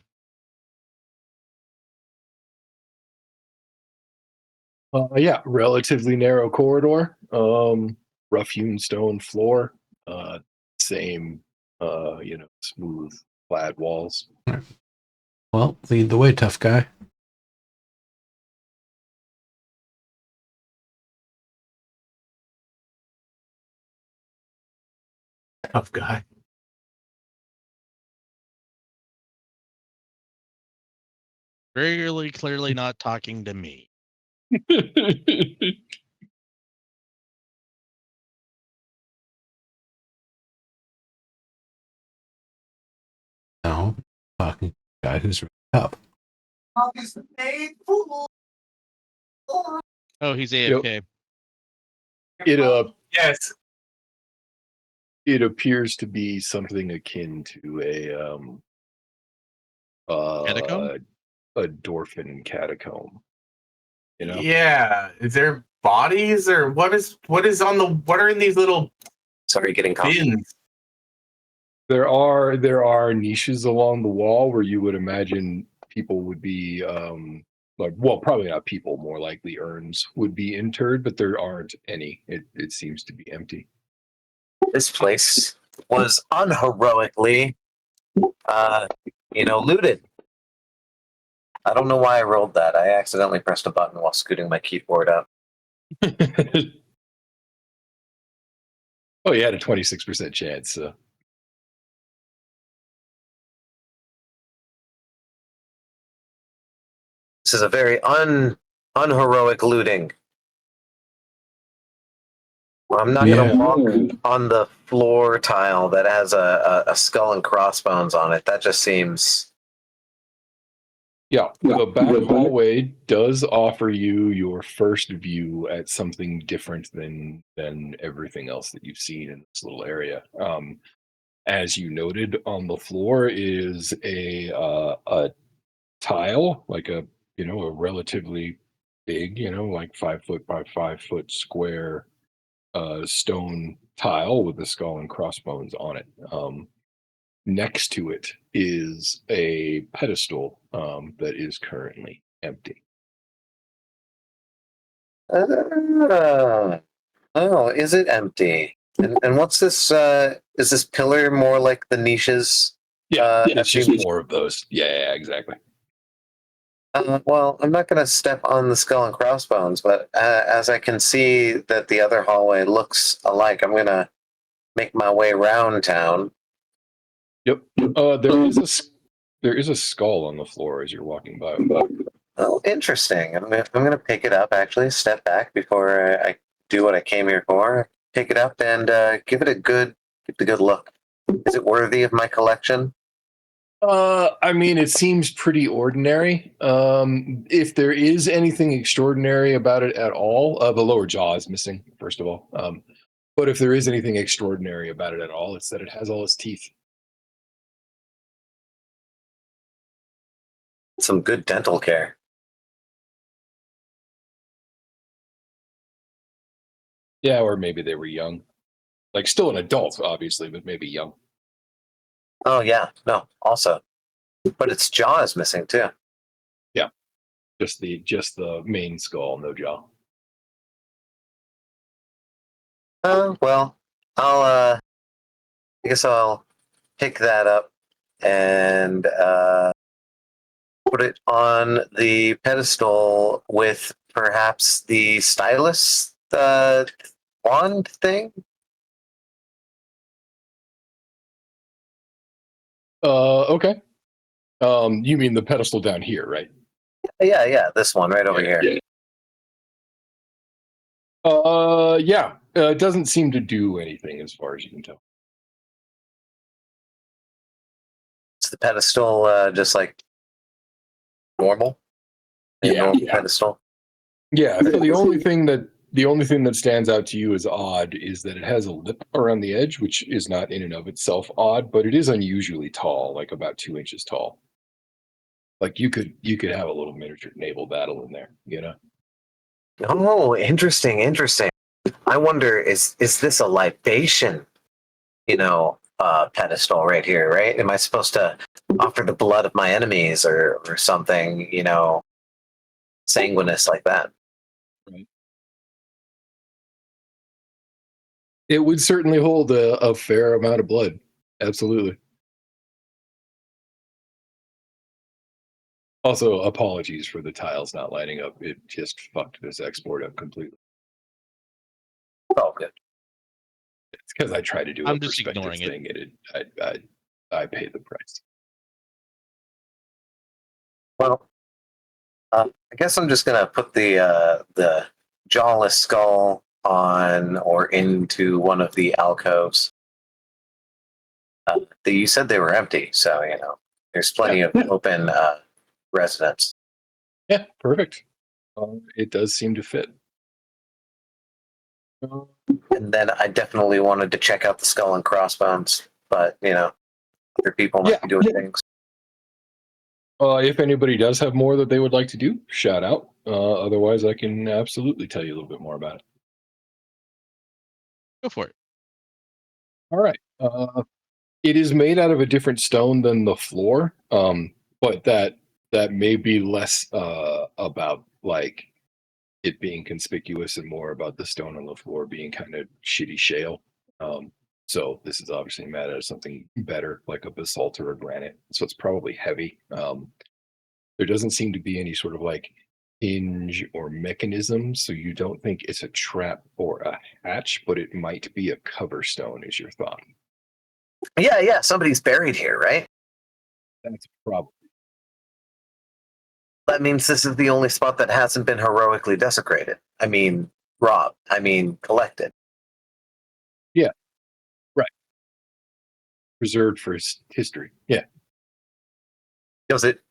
Yeah, relatively narrow corridor. Rough hewn stone floor. Same, smooth clad walls. Well, lead the way, tough guy. Tough guy. Very clearly not talking to me. No, talking to the guy who's up. Oh, he's AFK. Yes. It appears to be something akin to Catacomb? a Dorfin catacomb. You know? Yeah. Is there bodies or what are in these little Sorry, getting caught. bins? There are niches along the wall where you would imagine people would be probably not people, more likely urns would be interred, but there aren't any. It seems to be empty. This place was unheroically, looted. I don't know why I rolled that. I accidentally pressed a button while scooting my keyboard up. Oh, you had a 26% chance. So. This is a very unheroic looting. I'm not going to walk on the floor tile that has a skull and crossbones on it. That just seems... Yeah, the back hallway does offer you your first view at something different than everything else that you've seen in this little area. As you noted, on the floor is a tile, like a relatively big, like 5 foot by 5 foot square stone tile with the skull and crossbones on it. Next to it is a pedestal that is currently empty. Oh, is it empty? And what's this? Is this pillar more like the niches? Yeah, it's I've just seen- more of those. Yeah, exactly. Well, I'm not going to step on the skull and crossbones, but as I can see that the other hallway looks alike, I'm going to make my way around town. Yep. There is a skull on the floor as you're walking by. Oh, interesting. I'm going to pick it up, actually, step back before I do what I came here for. Pick it up and give it a good look. Is it worthy of my collection? I mean, it seems pretty ordinary. If there is anything extraordinary about it at all, the lower jaw is missing, first of all. But if there is anything extraordinary about it at all, it's that it has all its teeth. Some good dental care. Yeah, or maybe they were young. Like still an adult, obviously, but maybe young. Oh, yeah. No, also. But its jaw is missing, too. Yeah. Just the main skull, no jaw. Well, I guess I'll pick that up and put it on the pedestal with perhaps the stylus wand thing. Okay. You mean the pedestal down here, right? Yeah, this one right over Yeah, here. yeah. Yeah. It doesn't seem to do anything as far as you can tell. It's the pedestal just like normal? Yeah. Normal pedestal? Yeah. So the only thing that stands out to you as odd is that it has a lip around the edge, which is not in and of itself odd, but it is unusually tall, like about 2 inches tall. Like you could have a little miniature naval battle in there, you know? Oh, interesting. I wonder, is this a libation, pedestal right here, right? Am I supposed to offer the blood of my enemies or something, sanguinous like that? Right. It would certainly hold a fair amount of blood. Absolutely. Also, apologies for the tiles not lining up. It just fucked this export up completely. Oh, good. It's because I tried to do I'm a just perspective ignoring it. thing, and I pay the price. Well, I guess I'm just gonna put the jawless skull on or into one of the alcoves. You said they were empty, so there's plenty of open residence. Yeah, perfect. It does seem to fit. And then I definitely wanted to check out the skull and crossbones, but other people might be doing things. If anybody does have more that they would like to do, shout out. Otherwise, I can absolutely tell you a little bit more about it. Go for it. All right. It is made out of a different stone than the floor, but that may be less about like it being conspicuous and more about the stone on the floor being kind of shitty shale. So this is obviously made out of something better, like a basalt or a granite. So it's probably heavy. There doesn't seem to be any sort of like hinge or mechanism, so you don't think it's a trap or a hatch, but it might be a cover stone, is your thought. Yeah. Somebody's buried here, right? That's a problem. That means this is the only spot that hasn't been heroically desecrated. I mean, robbed. I mean, collected. Preserved for history. Yeah. Does it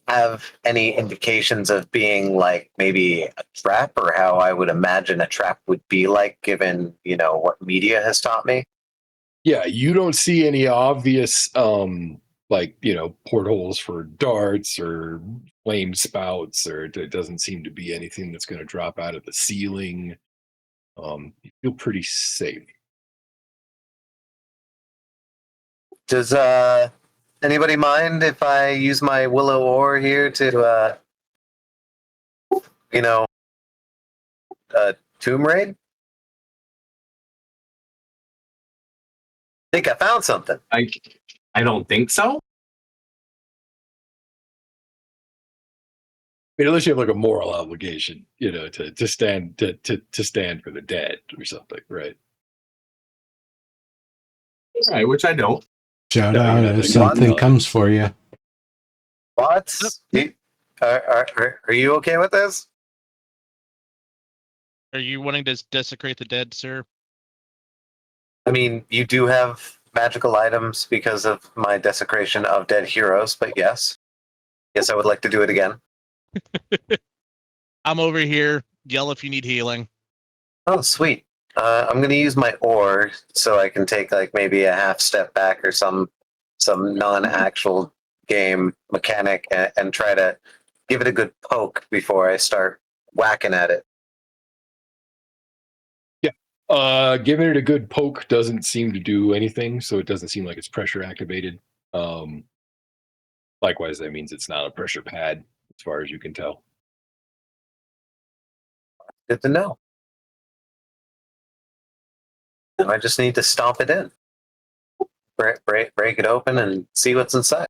have any indications of being like maybe a trap, or how I would imagine a trap would be like, given, what media has taught me? Yeah, you don't see any obvious like, portholes for darts or flame spouts, or it doesn't seem to be anything that's going to drop out of the ceiling. You feel pretty safe. Does anybody mind if I use my willow ore here to tomb raid? I think I found something. I don't think so. I mean, unless you have like a moral obligation, to stand to stand for the dead or something, right? Right, which I don't. Shout No, out you're not if that something compelling. comes for you. What? Are you okay with this? Are you wanting to desecrate the dead, sir? I mean, you do have magical items because of my desecration of dead heroes, but yes. Yes, I would like to do it again. I'm over here. Yell if you need healing. Oh, sweet. I'm going to use my ore so I can take like maybe a half step back or some non-actual game mechanic, and try to give it a good poke before I start whacking at it. Giving it a good poke doesn't seem to do anything, so it doesn't seem like it's pressure activated. Likewise, that means it's not a pressure pad, as far as you can tell. Good to know. Now I just need to stomp it in, break it open, and see what's inside.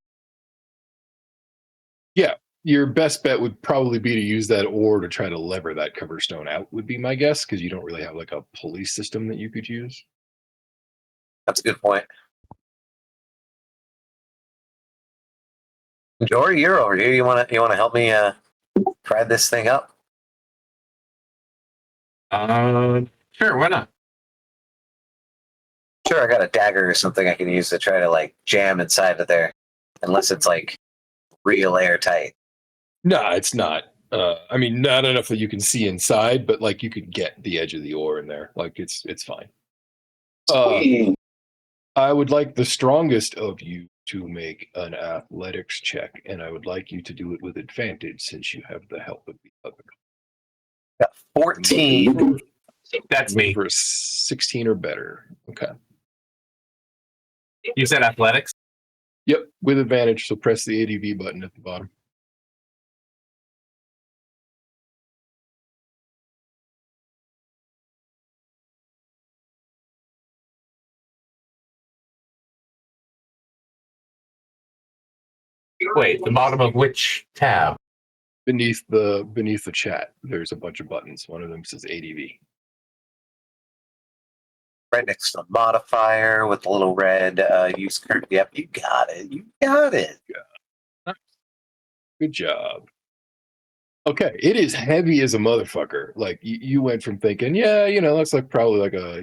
Yeah, your best bet would probably be to use that ore to try to lever that cover stone out, would be my guess, because you don't really have like a pulley system that you could use. That's a good point. Jory, you're over here. You want to help me pry this thing up? Sure, why not? Sure, I got a dagger or something I can use to try to like jam inside of there, unless it's like real airtight. No, it's not. I mean, not enough that you can see inside, but like you could get the edge of the ore in there. Like it's fine. I would like the strongest of you to make an athletics check, and I would like you to do it with advantage since you have the help of the other. Got 14. That's me. For a 16 or better. Okay. You said athletics? Yep, with advantage. So press the ADV button at the bottom. Wait, the bottom of which tab? Beneath the chat, there's a bunch of buttons. One of them says ADV. Right next to the modifier with the little red use curve. Yep, you got it. You got it. Good job. Okay, it is heavy as a motherfucker. Like you went from thinking, yeah, that's like probably like a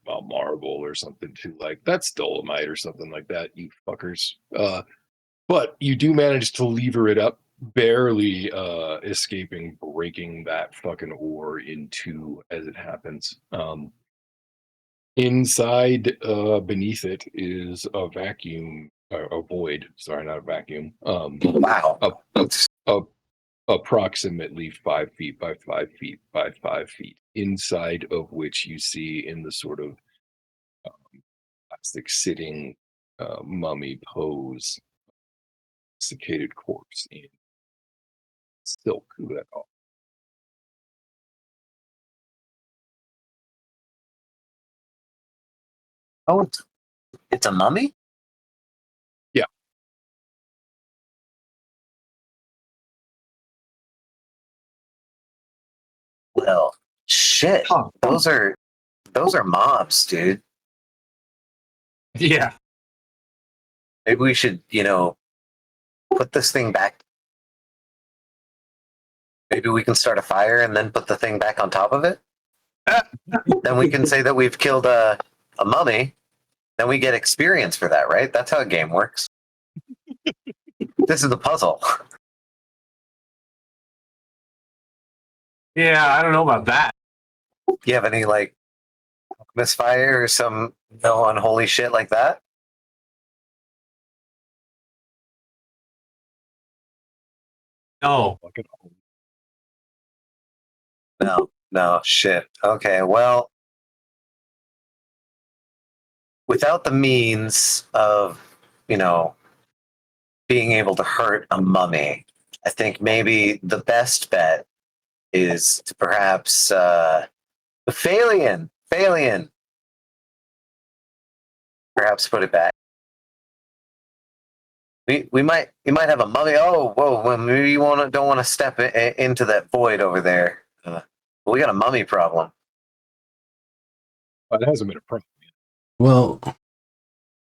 marble or something, to like that's dolomite or something like that. You fuckers. But you do manage to lever it up, barely escaping breaking that fucking ore in two as it happens. Inside, beneath it, is a vacuum, a void. Sorry, not a vacuum. Wow. A approximately 5 feet by 5 feet by 5 feet, inside of which you see, in the sort of plastic sitting mummy pose, desiccated corpse in silk. That all. Oh, it's a mummy? Yeah. Well, shit. Huh. Those are mobs, dude. Yeah. Maybe we should, put this thing back. Maybe we can start a fire and then put the thing back on top of it. Then we can say that we've killed a mummy. Then we get experience for that, right? That's how a game works. This is the puzzle. Yeah, I don't know about that. You have any misfire or some unholy shit like that? No. Fucking No, shit. Okay, well, without the means of, being able to hurt a mummy, I think maybe the best bet is to perhaps Phalian. Perhaps put it back. We might have a mummy. Oh, whoa! Well, maybe you don't want to step into that void over there. We got a mummy problem. Well, it hasn't been a problem. Well,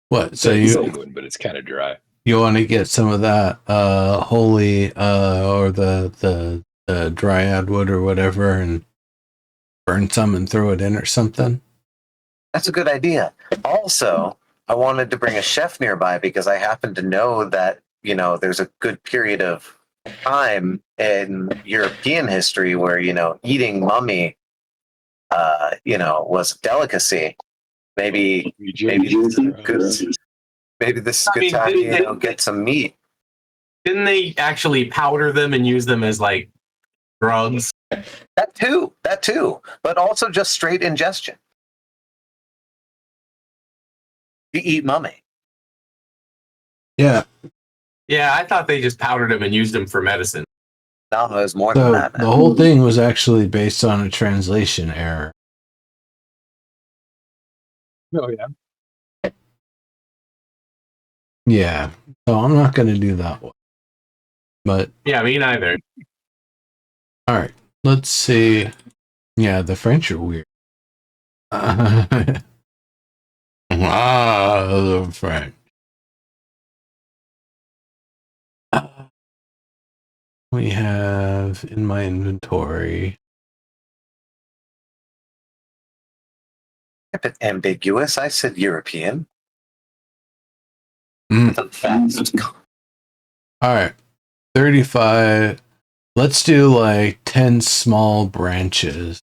what? So It's you sanguine, but it's kind of dry. want to get some of that holy or the dryad wood or whatever and burn some and throw it in or something? That's a good idea. Also, I wanted to bring a chef nearby because I happen to know that, there's a good period of time in European history where, eating mummy, was a delicacy. Maybe this is good. Maybe this is a good time to get some meat. Didn't they actually powder them and use them as like drugs? That too. But also just straight ingestion. You eat mummy. Yeah. Yeah, I thought they just powdered them and used them for medicine. No, it was more So than that. Man. the whole thing was actually based on a translation error. Oh yeah. Yeah. So I'm not going to do that one. But Yeah, me neither. all right, let's see. Yeah, the French are weird. The French. We have in my inventory. A bit ambiguous. I said European. Mm. All right, 35. Let's do like 10 small branches.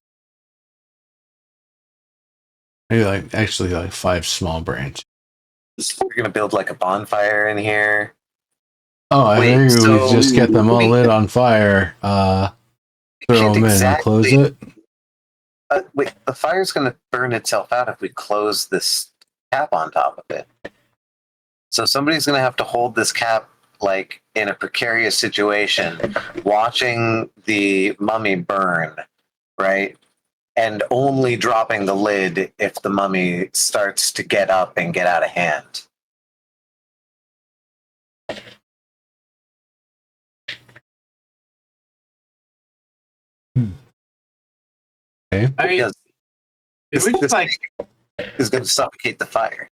Maybe like 5 small branches. We're gonna build like a bonfire in here. Oh, I Wait, figured so we just get them all we- lit on fire. Throw them in and close it. Wait, the fire's gonna burn itself out if we close this cap on top of it. So somebody's gonna have to hold this cap like in a precarious situation, watching the mummy burn, right? And only dropping the lid if the mummy starts to get up and get out of hand. Okay. I mean, Because it was just like, is going to suffocate the fire.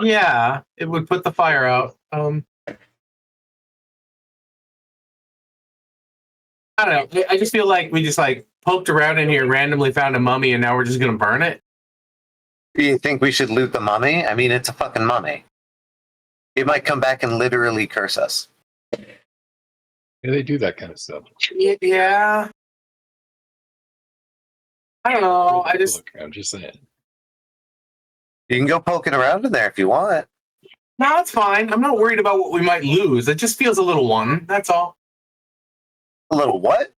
yeah, it would put the fire out. I don't know. I just feel like we just like poked around in here, randomly found a mummy, and now we're just gonna burn it. Do you think we should loot the mummy? I mean, it's a fucking mummy. It might come back and literally curse us. Yeah, they do that kind of stuff. Yeah. I don't know. Look, I'm just saying. You can go poking around in there if you want. No, it's fine. I'm not worried about what we might lose. It just feels a little one. That's all. A little what?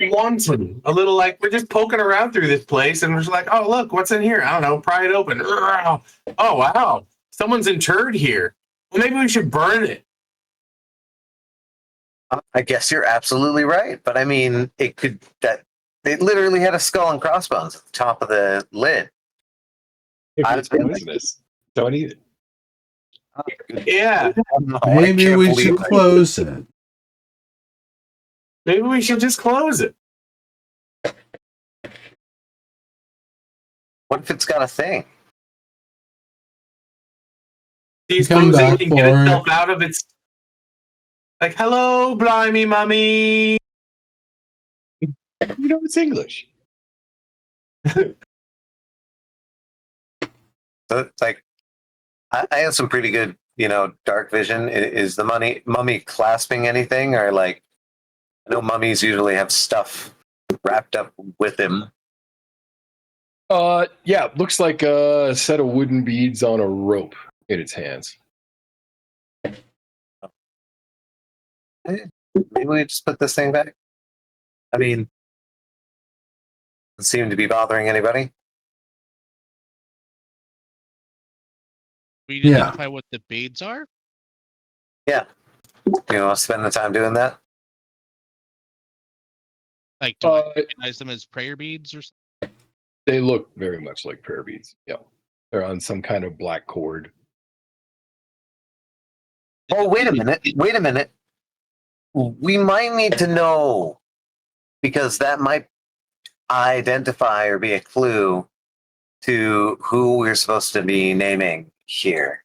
Wanton. A little like we're just poking around through this place and we're just like, oh, look, what's in here? I don't know. Pry it open. Oh, wow. Someone's interred here. Well, maybe we should burn it. I guess you're absolutely right. But I mean, it literally had a skull and crossbones at the top of the lid. If I it's was- poisonous, don't eat it. Yeah. I Maybe can't we believe should that. close it. Maybe we should just close it. What if it's got a thing? These Come closing back and get for itself out of its. Like, hello, blimey, mummy. You know, it's English. So it's like, I have some pretty good, dark vision. Is the mummy clasping anything, or like, I know mummies usually have stuff wrapped up with him. Yeah, looks like a set of wooden beads on a rope in its hands. Maybe we just put this thing back. I mean, doesn't seem to be bothering anybody. We Yeah. identify what the beads are. Yeah, spend the time doing that. Like, do I recognize them as prayer beads or something? They look very much like prayer beads. Yeah, they're on some kind of black cord. Oh, wait a minute. Wait a minute. We might need to know, because that might identify or be a clue to who we're supposed to be naming here.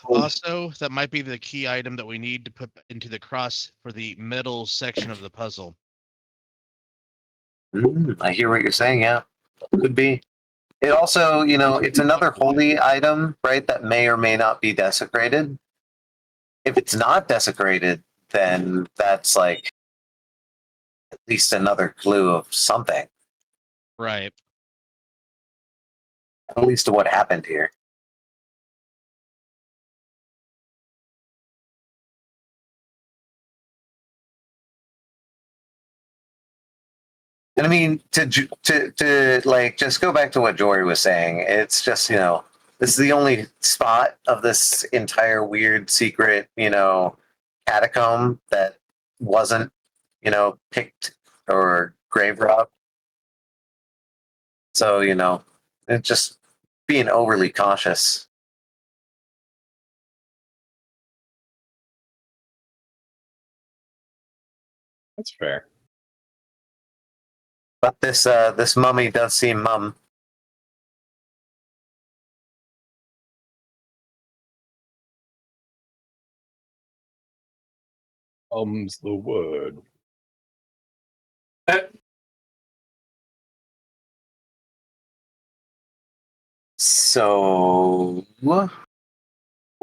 Also, that might be the key item that we need to put into the cross for the middle section of the puzzle. I hear what you're saying. Yeah, could be. It also, it's another holy item, right? That may or may not be desecrated. If it's not desecrated, then that's like at least another clue of something, Right. at least to what happened here. And I mean, to like just go back to what Jory was saying. It's just this is the only spot of this entire weird secret catacomb that wasn't picked or grave robbed. So it's just being overly cautious. That's fair. But this mummy does seem mum. The word. So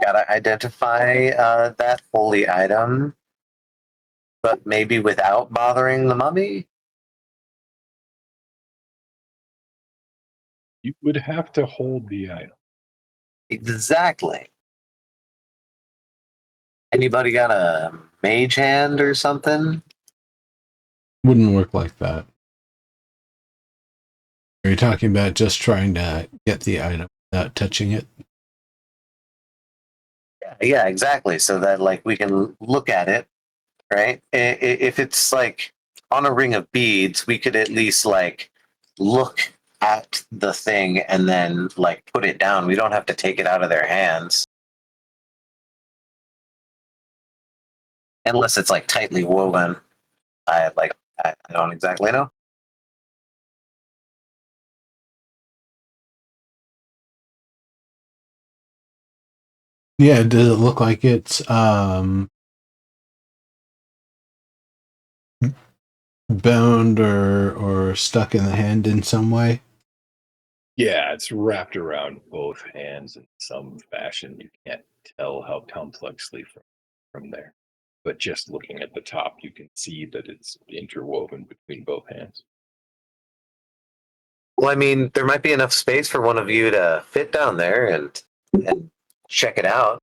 gotta identify that holy item, but maybe without bothering the mummy. You would have to hold the item. Exactly. Anybody got a mage hand or something? Wouldn't work like that. Are you talking about just trying to get the item without touching it? Yeah, exactly. So that like we can look at it, right? If it's like on a ring of beads, we could at least like look at the thing and then like put it down. We don't have to take it out of their hands. Unless it's like tightly woven. I don't exactly know. Yeah, does it look like it's bound or stuck in the hand in some way? Yeah, it's wrapped around both hands in some fashion. You can't tell how complexly from there. But just looking at the top, you can see that it's interwoven between both hands. Well, I mean, there might be enough space for one of you to fit down there and check it out.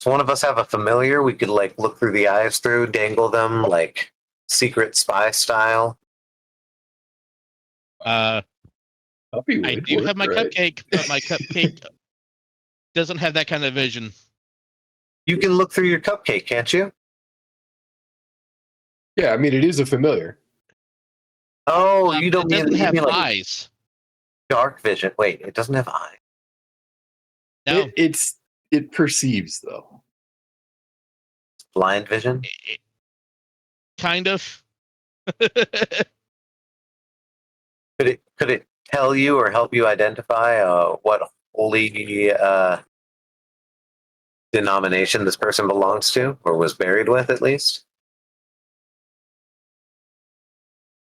Does one of us have a familiar we could like look through the eyes through, dangle them like secret spy style? Puppy I would do work, have my right? cupcake, but my cupcake doesn't have that kind of vision. You can look through your cupcake, can't you? Yeah, I mean, it is a familiar. Oh, you don't It doesn't mean have like eyes. dark vision? Wait, it doesn't have eyes. No, It perceives though. Blind vision. kind of. Could it tell you or help you identify what holy denomination this person belongs to or was buried with, at least?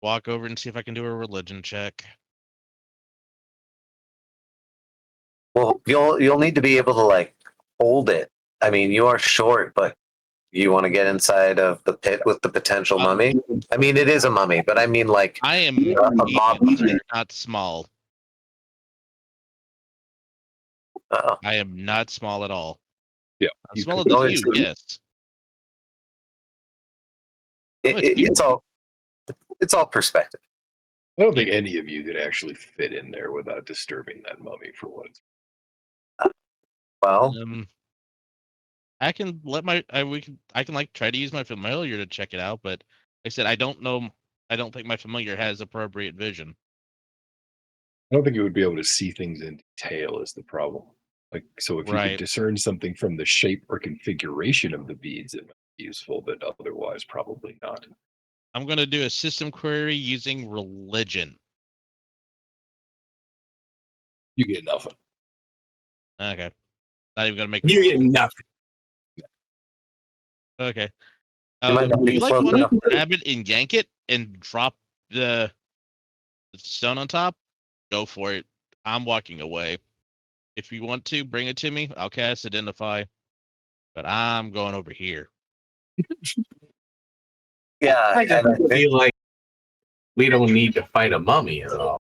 Walk over and see if I can do a religion check. Well, you'll need to be able to like hold it. I mean, you are short, but you want to get inside of the pit with the potential mummy. I mean, it is a mummy, but I mean, like I am a mob mummy. not small. Uh-oh. I am not small at all. Yeah, I'm you smaller could- than no, you, it's- yes. It's all perspective. I don't think any of you could actually fit in there without disturbing that mummy for what it's. Well, I can let my I can like try to use my familiar to check it out, but like I said, I don't know. I don't think my familiar has appropriate vision. I don't think it would be able to see things in detail is the problem. Like, so if you could Right. discern something from the shape or configuration of the beads, it might be useful, but otherwise probably not. I'm gonna do a system query using religion. You get nothing. Okay. Not even gonna make. You get nothing. Okay. You might not Do be you like close want enough. to grab it and yank it and drop the stone on top? Go for it. I'm walking away. If you want to bring it to me, I'll cast identify. But I'm going over here. Yeah, I just and I think, feel like we don't need to fight a mummy at all.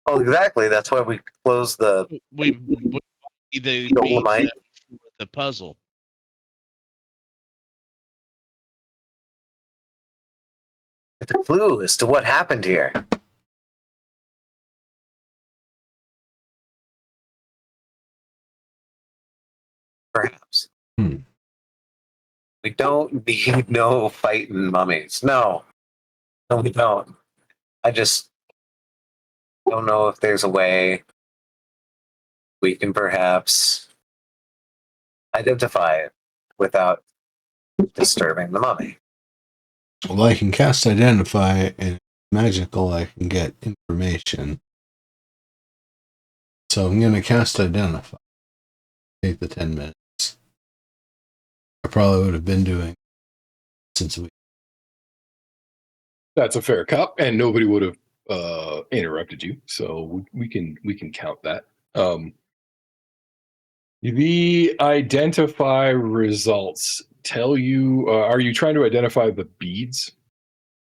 oh, exactly. That's why we close the We the Dolomite. the puzzle. clue as to what happened here. Perhaps. We don't need no fighting mummies. No, we don't. I just don't know if there's a way we can perhaps identify it without disturbing the mummy. Well, I can cast identify, and magical, I can get information. So I'm going to cast identify. Take the 10 minutes. I probably would have been doing since we. That's a fair cop, and nobody would have interrupted you, so we can count that. The identify results tell you. Are you trying to identify the beads?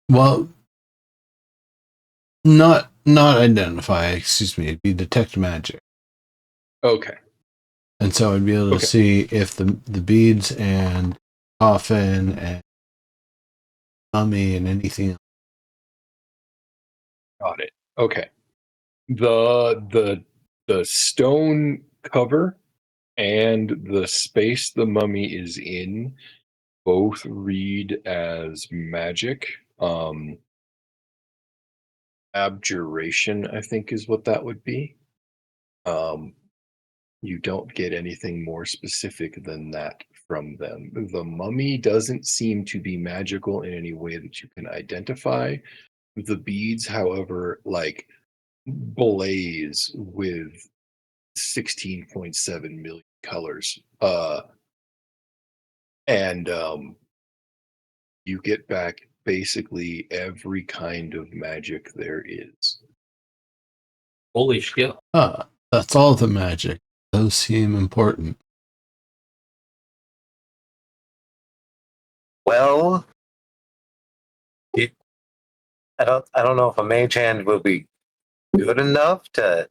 Well, not identify. Excuse me. It'd be detect magic, Okay. and so I'd be able to Okay. see if the beads and coffin and mummy and anything else. Got it. Okay. The stone cover and the space the mummy is in both read as magic. Abjuration, I think, is what that would be. You don't get anything more specific than that from them. The mummy doesn't seem to be magical in any way that you can identify. The beads, however, like blaze with 16.7 million colors. And you get back basically every kind of magic there is. Holy shit. That's all the magic. Those seem important. Well, I don't know if a mage hand will be good enough to.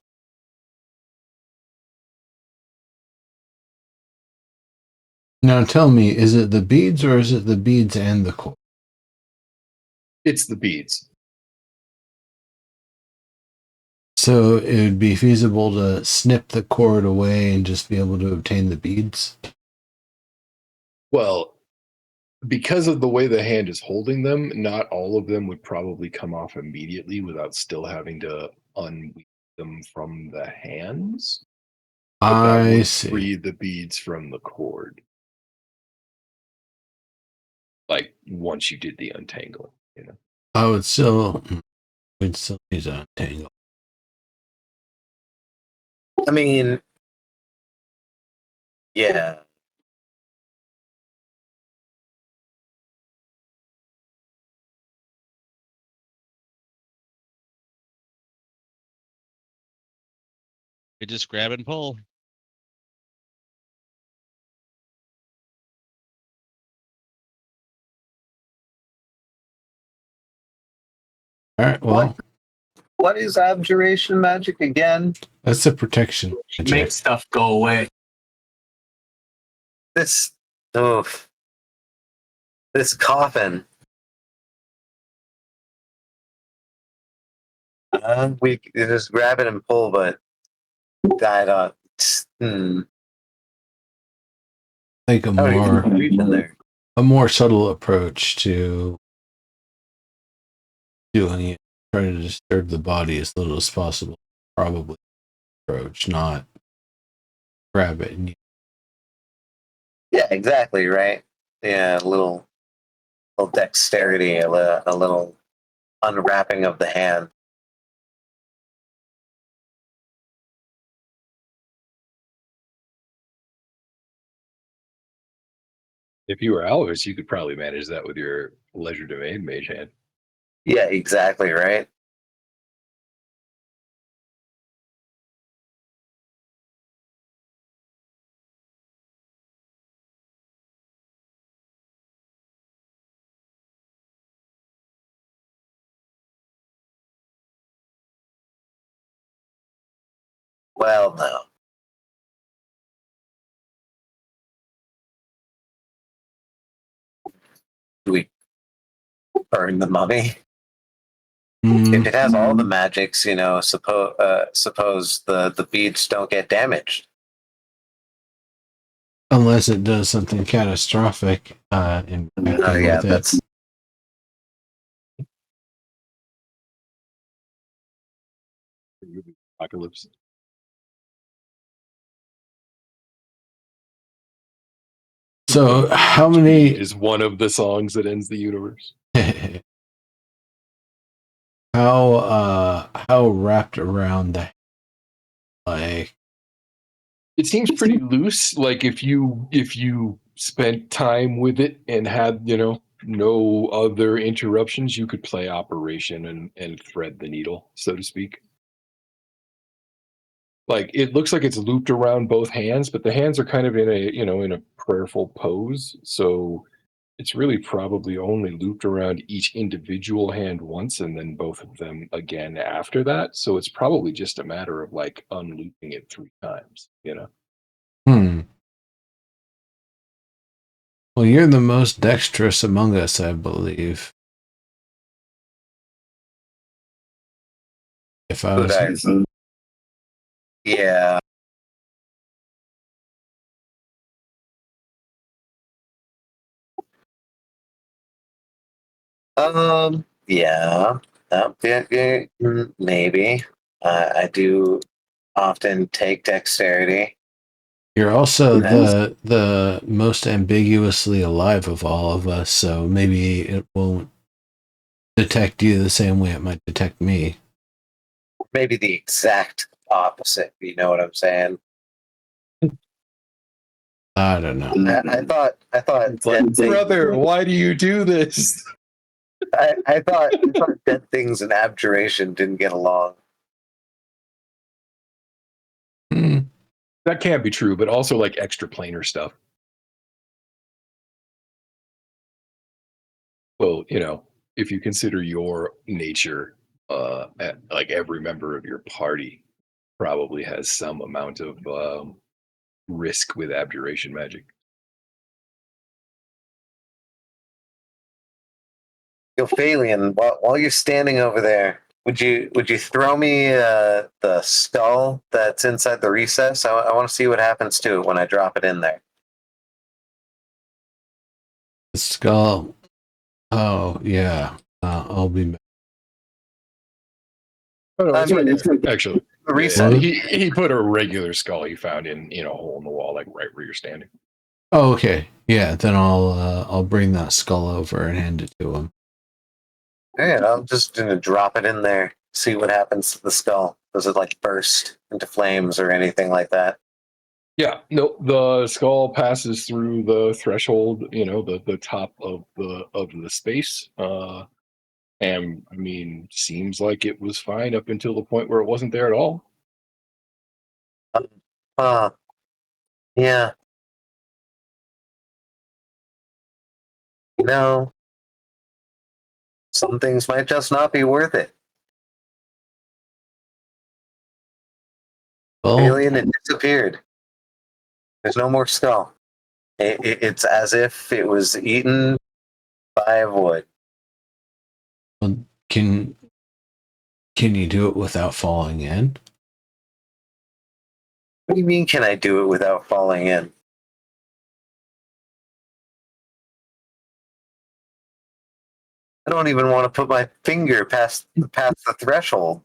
Now tell me, is it the beads or is it the beads and the core? It's the beads. So it would be feasible to snip the cord away and just be able to obtain the beads? Well, because of the way the hand is holding them, not all of them would probably come off immediately without still having to unweave them from the hands. But that I would see. free the beads from the cord. Like once you did the untangling, you know. I would still. We'd still need to untangle. I mean, yeah. You just grab and pull. All right. Well, What is abjuration magic again? that's a protection Make magic. stuff go away. This, oof. This coffin. We just grab it and pull, but that Like how do you reach in there? a more subtle approach to doing it. Try to disturb the body as little as possible. Probably approach, not grab it. And Yeah, exactly, right? Yeah, a little dexterity, a little unwrapping of the hand. If you were Alvis, you could probably manage that with your Leisure Domain mage hand. Yeah, exactly, right? Well, no. Do we burn the mummy? If it has all the magics, suppose the beads don't get damaged. unless it does something catastrophic in Oh yeah, with it. that's Apocalypse. So how many is one of the songs that ends the universe. how wrapped around the like It seems pretty loose. Like if you spent time with it and had, no other interruptions, you could play Operation and thread the needle, so to speak. Like it looks like it's looped around both hands, but the hands are kind of in a prayerful pose. So it's really probably only looped around each individual hand once and then both of them again after that. So it's probably just a matter of like unlooping it 3 times, Well, you're the most dexterous among us, I believe. If I was yeah. Yeah. Maybe. I do often take dexterity. you're also the most ambiguously alive of all of us, so maybe it won't detect you the same way it might detect me. Maybe the exact opposite. You know what I'm saying? I don't know. I thought It's like, brother, why do you do this? I thought dead things and abjuration didn't get along. That can't be true, but also like extra planar stuff. Well, if you consider your nature, like every member of your party probably has some amount of risk with abjuration magic. Ophelion, while you're standing over there, would you throw me the skull that's inside the recess? I want to see what happens to it when I drop it in there. The skull. Oh yeah. I'll be. Oh, no, I mean, actually, reset. He put a regular skull he found in a hole in the wall, like right where you're standing. Oh, okay. Yeah, then I'll bring that skull over and hand it to him. Yeah, I'm just gonna drop it in there, see what happens to the skull. Does it like burst into flames or anything like that? Yeah, no, the skull passes through the threshold, the top of the space. And I mean, seems like it was fine up until the point where it wasn't there at all. Uh, yeah. Some things might just not be worth it. Well, Alien, it disappeared. There's no more skull. It's as if it was eaten by a void. can you do it without falling in? What do you mean, can I do it without falling in? I don't even want to put my finger past the threshold.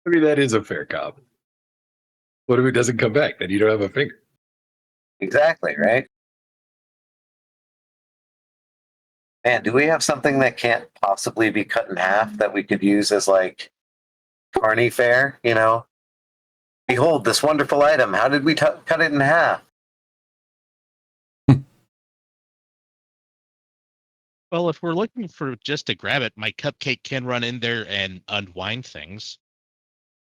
I mean, that is a fair cop. What if it doesn't come back? Then you don't have a finger. Exactly, right? Man, do we have something that can't possibly be cut in half that we could use as like carny fare? Behold this wonderful item. How did we cut it in half? Well, if we're looking for just to grab it, my cupcake can run in there and unwind things.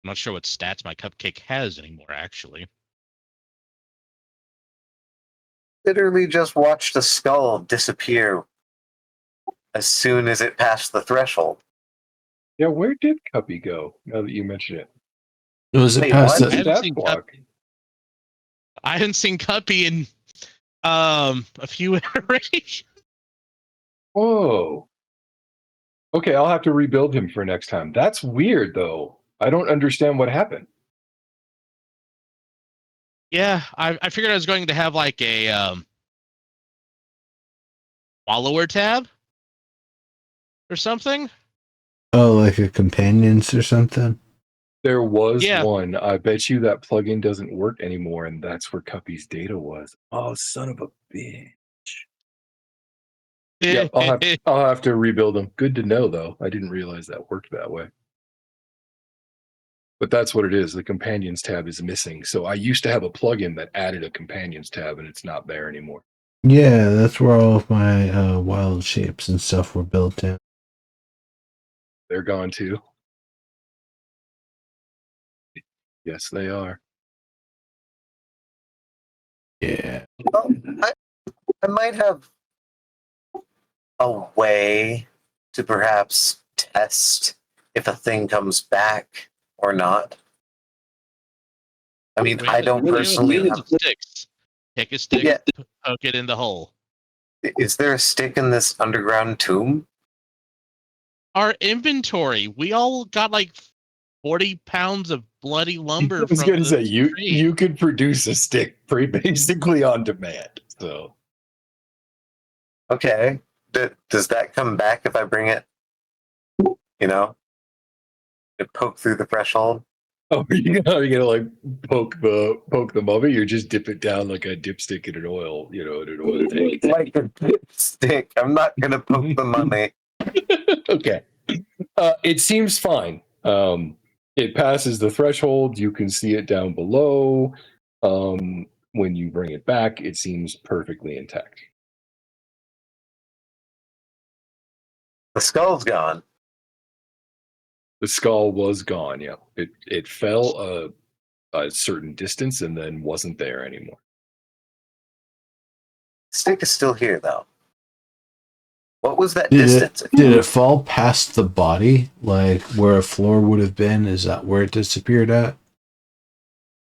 I'm not sure what stats my cupcake has anymore, actually. Literally just watched the skull disappear as soon as it passed the threshold. Yeah, where did Cuppy go? Now that you mention it, Was it Wait, past what? I the, haven't stat seen block. I haven't seen Cuppy in a few iterations. Whoa. Okay, I'll have to rebuild him for next time. That's weird, though. I don't understand what happened. Yeah, I figured I was going to have like a follower tab or something. oh, like a companions or something? There was Yeah. one. I bet you that plugin doesn't work anymore, and that's where Cuppy's data was. Oh, son of a bitch. Yep, I'll have to rebuild them. Good to know, though. I didn't realize that worked that way. But that's what it is. The companions tab is missing. So I used to have a plugin that added a companions tab, and it's not there anymore. Yeah, that's where all of my wild shapes and stuff were built in. They're gone too. Yes, they are. Yeah. Well, I might have a way to perhaps test if a thing comes back or not. I mean, I don't personally have. Sticks. Take a stick, Yeah. poke it in the hole. Is there a stick in this underground tomb? Our inventory. We all got like 40 pounds of bloody lumber. I was from going to the say you tree. you could produce a stick pretty basically on demand. So Okay. Does that come back if I bring it? To poke through the threshold. oh, you're gonna like poke the mummy. You just dip it down like a dipstick in an oil, in an oil tank. Like a stick. I'm not gonna poke the mummy. Okay. It seems fine. It passes the threshold. You can see it down below. When you bring it back, it seems perfectly intact. The skull's gone. The skull was gone. Yeah, it fell a certain distance and then wasn't there anymore. Stick is still here though. What was that Did distance? it fall past the body, like where a floor would have been? Is that where it disappeared at?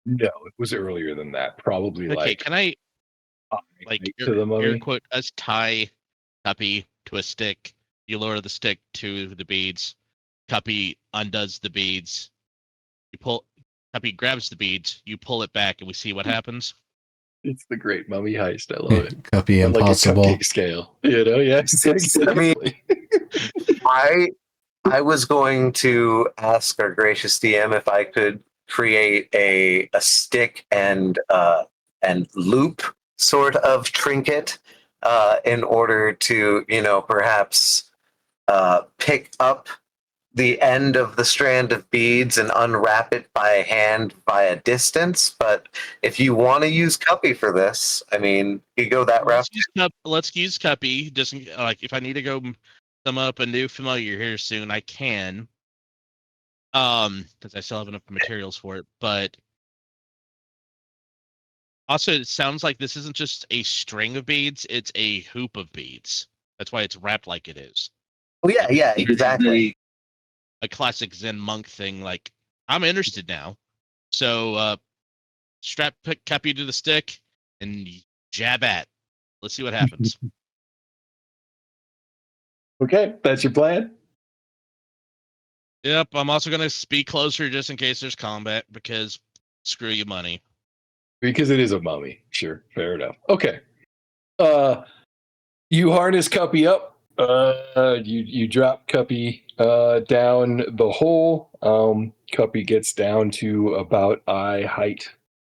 No, it was earlier than that. Probably Okay, like can I like to the air mummy. quote us tie Cuppy to a stick? You lower the stick to the beads. Cuppy undoes the beads. Cuppy grabs the beads. You pull it back, and we see what happens. It's the great mummy heist. I love it. Copy On impossible. like a cupcake scale. Yeah, I mean, exactly. I was going to ask our gracious DM if I could create a stick and loop sort of trinket in order to, perhaps pick up the end of the strand of beads and unwrap it by hand by a distance. But if you want to use Cuppy for this, I mean, you go that route. Let's use Cuppy. Just like if I need to go sum up a new familiar here soon, I can. Because I still have enough materials for it. But also, it sounds like this isn't just a string of beads; it's a hoop of beads. That's why it's wrapped like it is. Oh yeah, exactly. A classic Zen monk thing. Like, I'm interested now. So strap Cuppy to the stick and jab at. Let's see what happens. Okay, that's your plan. Yep, I'm also gonna speak closer just in case there's combat because screw you, money. Because it is a mummy. Sure, fair enough. Okay. You harness Cuppy up. You drop Cuppy down the hole. Cuppy gets down to about eye height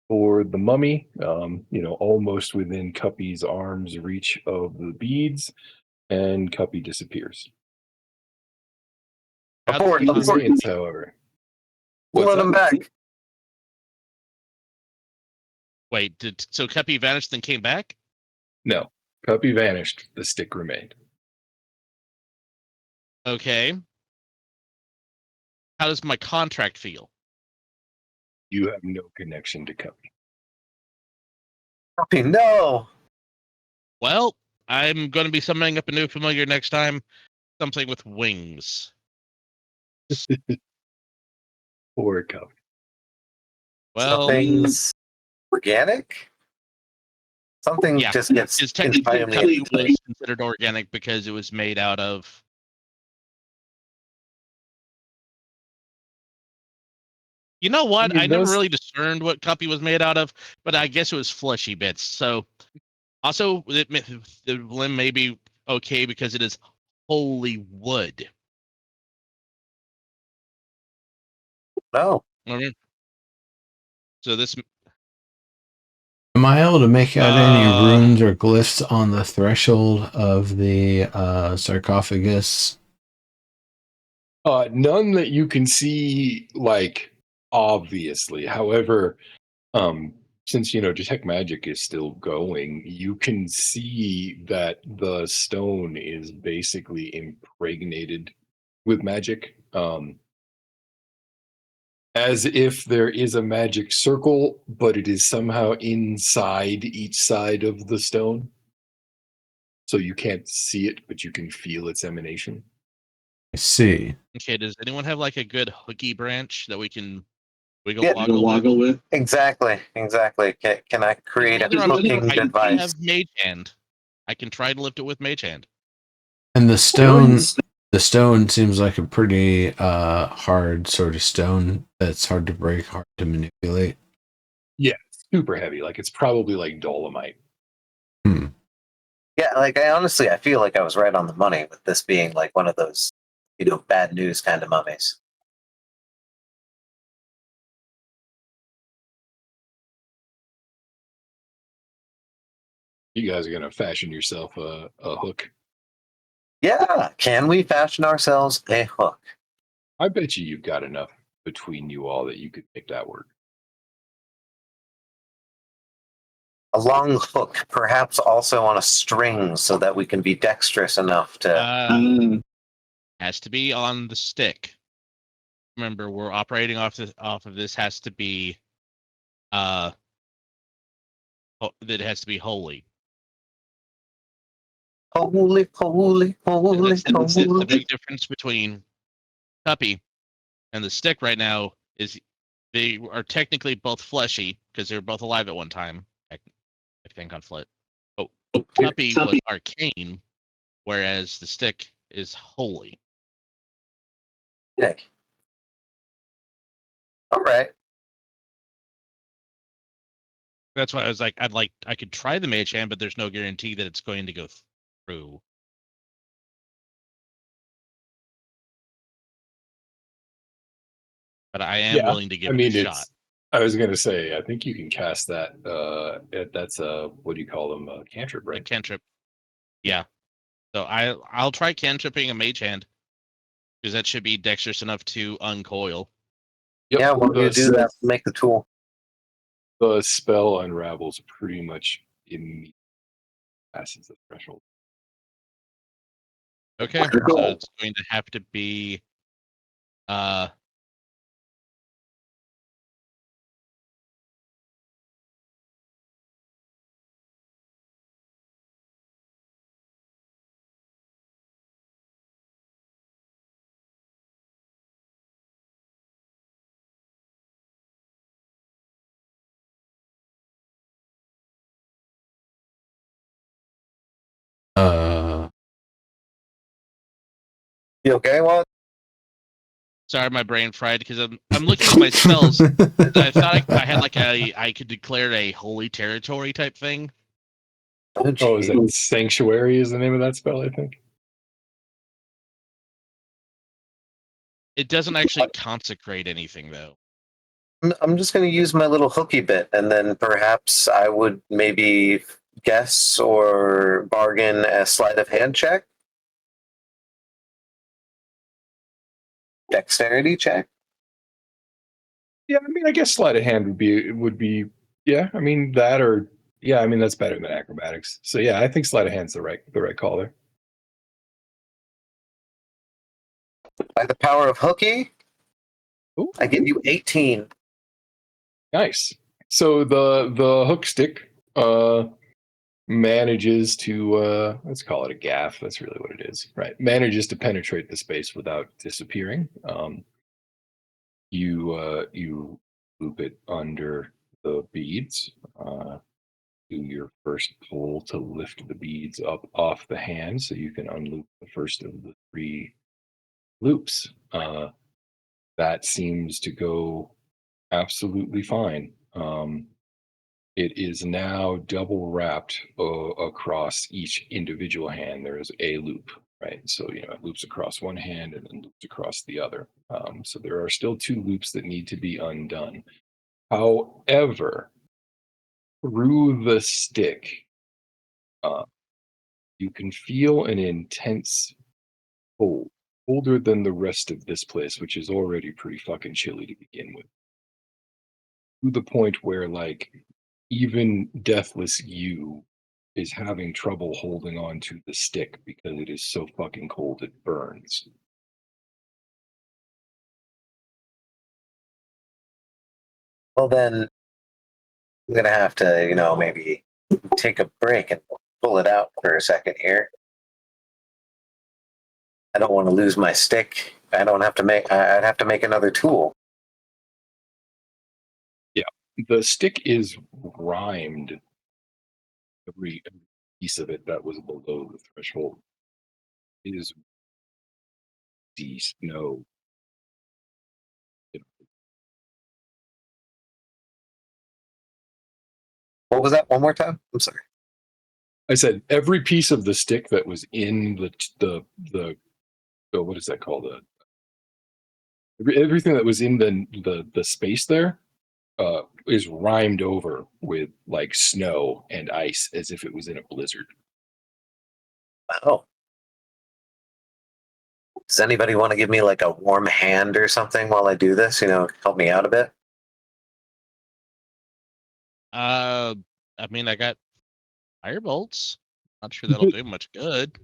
for the mummy. Almost within Cuppy's arm's reach of the beads, and Cuppy disappears. Abort, He abort. remains, however. We'll What's let him that? back. Wait, so Cuppy vanished then came back? No, Cuppy vanished. The stick remained. Okay. How does my contract feel? You have no connection to Cuppy. Cuppy, no. Well, I'm going to be summoning up a new familiar next time. Something with wings. Poor Cuppy. Well, Something's organic. Something yeah, just gets it's technically entirely Cuppy was considered organic because it was made out of. You know what? I never really discerned what Cuppy was made out of, but I guess it was fleshy bits. So, also, the limb may be okay because it is holy wood. no. So this. Am I able to make out any runes or glyphs on the threshold of the sarcophagus? None that you can see, like, obviously. However, since detect magic is still going, you can see that the stone is basically impregnated with magic. As if there is a magic circle, but it is somehow inside each side of the stone. So you can't see it, but you can feel its emanation. I see. Okay, does anyone have like a good hooky branch that we can woggle with? Exactly. Can I create a hooking I device? have mage hand. I can try to lift it with mage hand. And the stone seems like a pretty hard sort of stone that's hard to break, hard to manipulate. Yeah, super heavy. Like it's probably like dolomite. Yeah, like I feel like I was right on the money with this being like one of those, bad news kind of mummies. You guys are gonna fashion yourself a hook. Yeah, can we fashion ourselves a hook? I bet you've got enough between you all that you could make that work. A long hook, perhaps also on a string, so that we can be dexterous enough to. Has to be on the stick. Remember, we're operating off of this. Has to be, that has to be holy. Holy. That's the big difference between Cuppy and the stick right now is they are technically both fleshy because they were both alive at one time. I think on Flit. Oh, Cuppy was arcane, whereas the stick is holy. Yeah. All right. That's why I was like, I could try the mage hand, but there's no guarantee that it's going to go through. but I am Yeah, willing to give I it a mean, shot. I was gonna say, I think you can cast that. That's a what do you call them? Cantrip, A right? cantrip. Yeah. So I'll try cantripping a mage hand because that should be dexterous enough to uncoil. Yep. Yeah, while you do that, make the tool. The spell unravels pretty much immediately passes the threshold. Okay. So it's going to have to be uh You okay, Walt? sorry, my brain fried because I'm looking at my spells. I thought I had like I could declare a holy territory type thing. Oh, is that Sanctuary? Is the name of that spell? I think. It doesn't actually consecrate anything though. I'm just going to use my little hooky bit, and then perhaps I would maybe guess or bargain a sleight of hand check, dexterity check. Yeah, I mean, I guess sleight of hand would be. Yeah, I mean that or yeah, I mean that's better than acrobatics. So yeah, I think sleight of hand's the right call there. By the power of hooky, Ooh, I give you 18. nice. So the hook stick manages to let's call it a gaff. That's really what it is, right? Manages to penetrate the space without disappearing. You loop it under the beads. Do your first pull to lift the beads up off the hand, so you can unloop the first of the 3 loops. That seems to go absolutely fine. It is now double wrapped across each individual hand. There is a loop, right? So, it loops across one hand and then loops across the other. So there are still 2 loops that need to be undone. However, through the stick, uh, you can feel an intense cold, colder than the rest of this place, which is already pretty fucking chilly to begin with. To the point where, like, even deathless you is having trouble holding on to the stick because it is so fucking cold it burns. Well, then I'm going to have to, maybe take a break and pull it out for a second here. I don't want to lose my stick. I'd have to make another tool. Yeah, the stick is rimed. Every piece of it that was below the threshold is the snow. What was that? One more time? I'm sorry. I said every piece of the stick that was in the what is that called? Everything that was in the space there is rimed over with like snow and ice as if it was in a blizzard. Oh. Does anybody want to give me like a warm hand or something while I do this? Help me out a bit? I mean I got fire bolts. Not sure that'll do much good.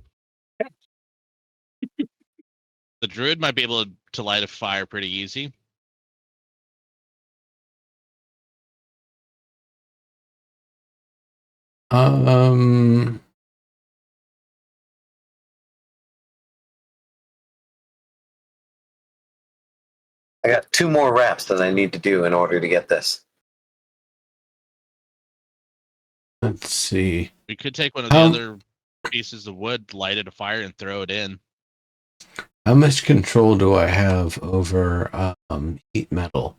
The druid might be able to light a fire pretty easy. Um, I got 2 more wraps that I need to do in order to get this. let's see. We could take one of the other pieces of wood, light it a fire, and throw it in. How much control do I have over heat metal?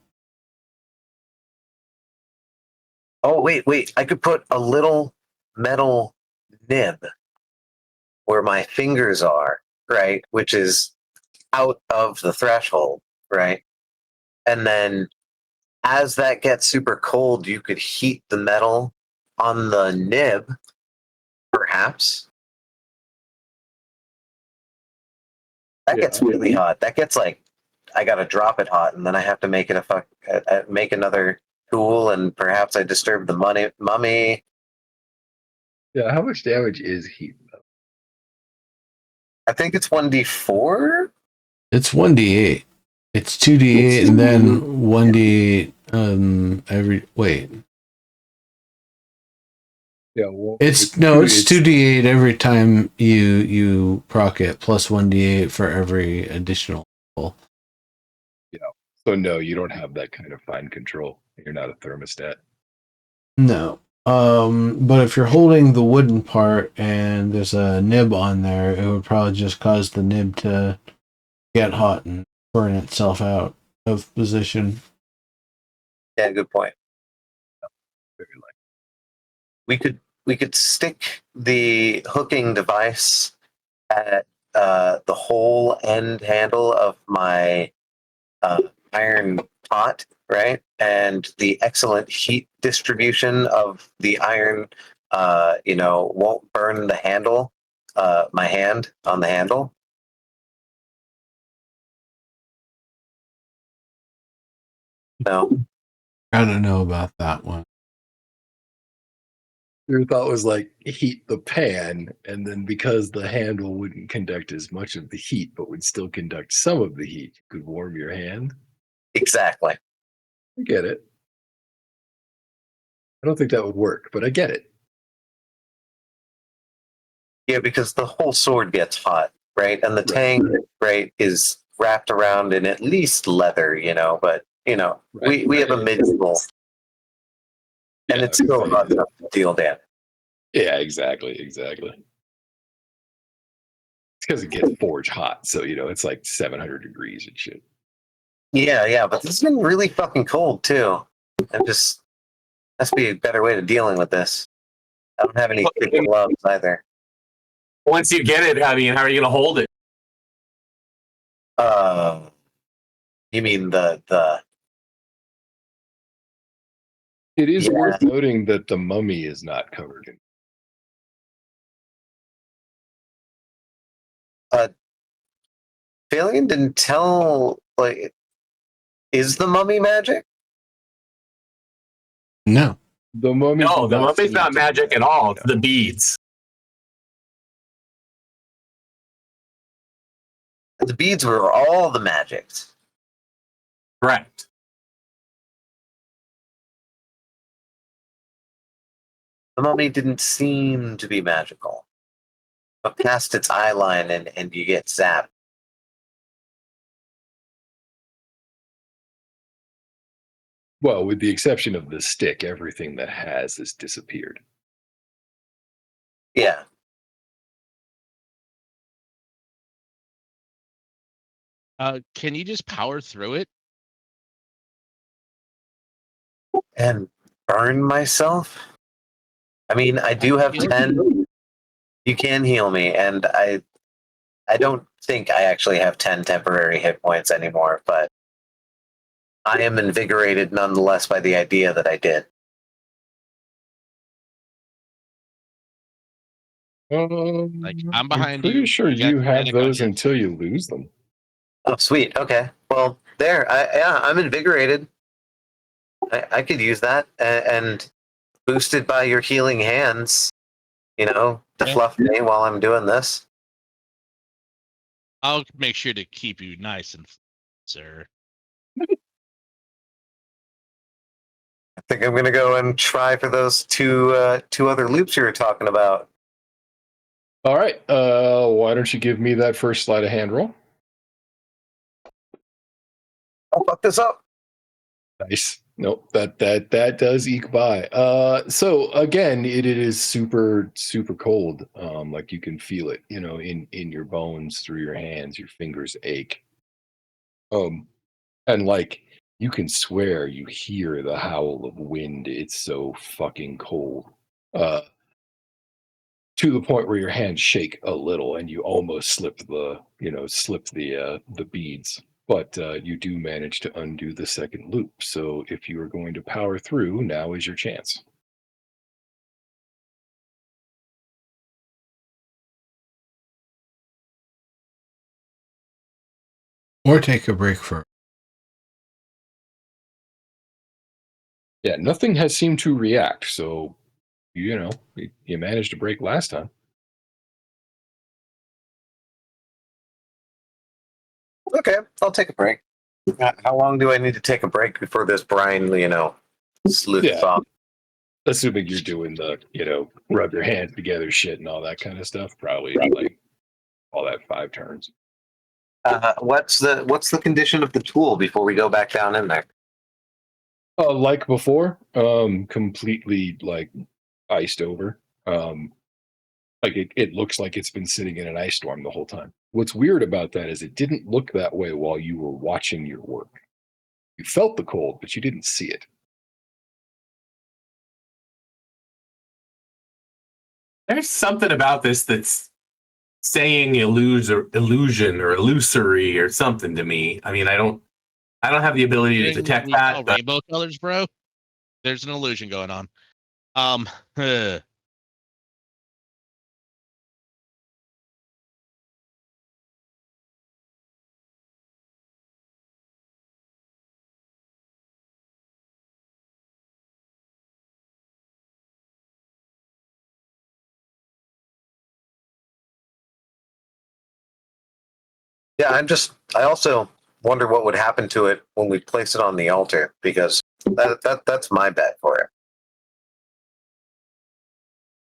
Oh, wait. I could put a little metal nib where my fingers are, right? Which is out of the threshold, right? and then as that gets super cold, you could heat the metal on the nib, perhaps. That gets really hot. That gets like, I gotta drop it hot, and then I have to make it make another tool, and perhaps I disturb the mummy. Yeah, how much damage is heat? I think it's 1d4. It's 1d8. It's 2d8 and then 1d8 every wait. Yeah, well, It's 2d8 every time you proc it, plus 1d8 for every additional roll. Yeah. So no, you don't have that kind of fine control. You're not a thermostat. No. But if you're holding the wooden part and there's a nib on there, it would probably just cause the nib to get hot and burn itself out of position. Yeah, good point. Very likely. We could stick the hooking device at the whole end handle of my iron pot, right? And the excellent heat distribution of the iron, won't burn the handle, my hand on the handle. No. I don't know about that one. Your thought was like heat the pan, and then because the handle wouldn't conduct as much of the heat, but would still conduct some of the heat, you could warm your hand. Exactly. I get it. I don't think that would work, but I get it. Yeah, because the whole sword gets hot, right? And the tang, right, is wrapped around in at least leather, but we have a medieval, and it's still hot enough to deal damage. Yeah, exactly. It's because it gets forge hot, so it's like 700 degrees and shit. Yeah, but this has been really fucking cold too. And just must be a better way of dealing with this. I don't have any thick gloves either. Once you get it, I mean, how are you gonna hold it? You mean the It is worth noting that the mummy is not covered in. Phalion didn't tell, like, is the mummy magic? No. The mummy. No, the mummy's not magic at all. It's the beads. The beads were all the magics. Correct. The mummy didn't seem to be magical. But past its eye line and you get zapped. Well, with the exception of the stick, everything that has disappeared. Yeah. Can you just power through it? And burn myself? I mean, I do have 10. You can heal me, and I don't think I actually have 10 temporary hit points anymore, but I am invigorated nonetheless by the idea that I did. Like, I'm behind you. Pretty sure got you have panic on those you. until you lose them. Oh, sweet. Okay. Well, there. I'm invigorated. I could use that, and boosted by your healing hands, to fluff me while I'm doing this. I'll make sure to keep you nice and sir. I think I'm gonna go and try for those two other loops you were talking about. All right. Why don't you give me that first sleight of hand roll? I'll fuck this up. Nice. Nope. That does eke by. So again, it is super super cold. Like you can feel it, in your bones, through your hands. Your fingers ache. And like you can swear you hear the howl of wind. It's so fucking cold. To the point where your hands shake a little and you almost slip the beads. But you do manage to undo the second loop. So if you are going to power through, now is your chance. Or take a break for. Yeah, nothing has seemed to react. So, you managed to break last time. Okay, I'll take a break. How long do I need to take a break before this brine, sleuths Yeah. off? Assuming you're doing the, rub your hands together shit and all that kind of stuff, probably like all that 5 turns. What's the condition of the tool before we go back down in there? Like before, completely like iced over. Like it looks like it's been sitting in an ice storm the whole time. What's weird about that is it didn't look that way while you were watching your work. You felt the cold, but you didn't see it. There's something about this that's saying illusion or illusory or something to me. I mean, I don't have the ability to detect We that. saw But rainbow colors, bro. There's an illusion going on. Yeah, I also wonder what would happen to it when we place it on the altar, because that's my bet for it.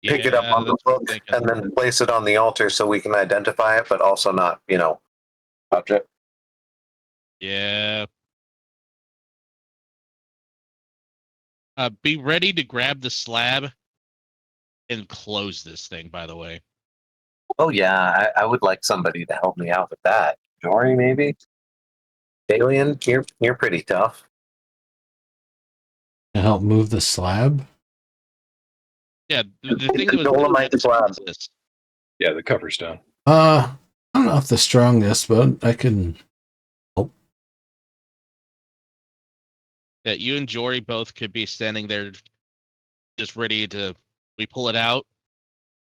Pick it up on the that's what I'm hook thinking. and then place it on the altar so we can identify it, but also not, touch it. Yeah. Be ready to grab the slab and close this thing, by the way. Oh yeah, I would like somebody to help me out with that. Jory, maybe? Alien, you're pretty tough. To help move the slab? Yeah, the thing that was Dolomite slab. is this. Yeah, the cover stone. I don't know if the strongest, but I can. That you and Jory both could be standing there just ready to we pull it out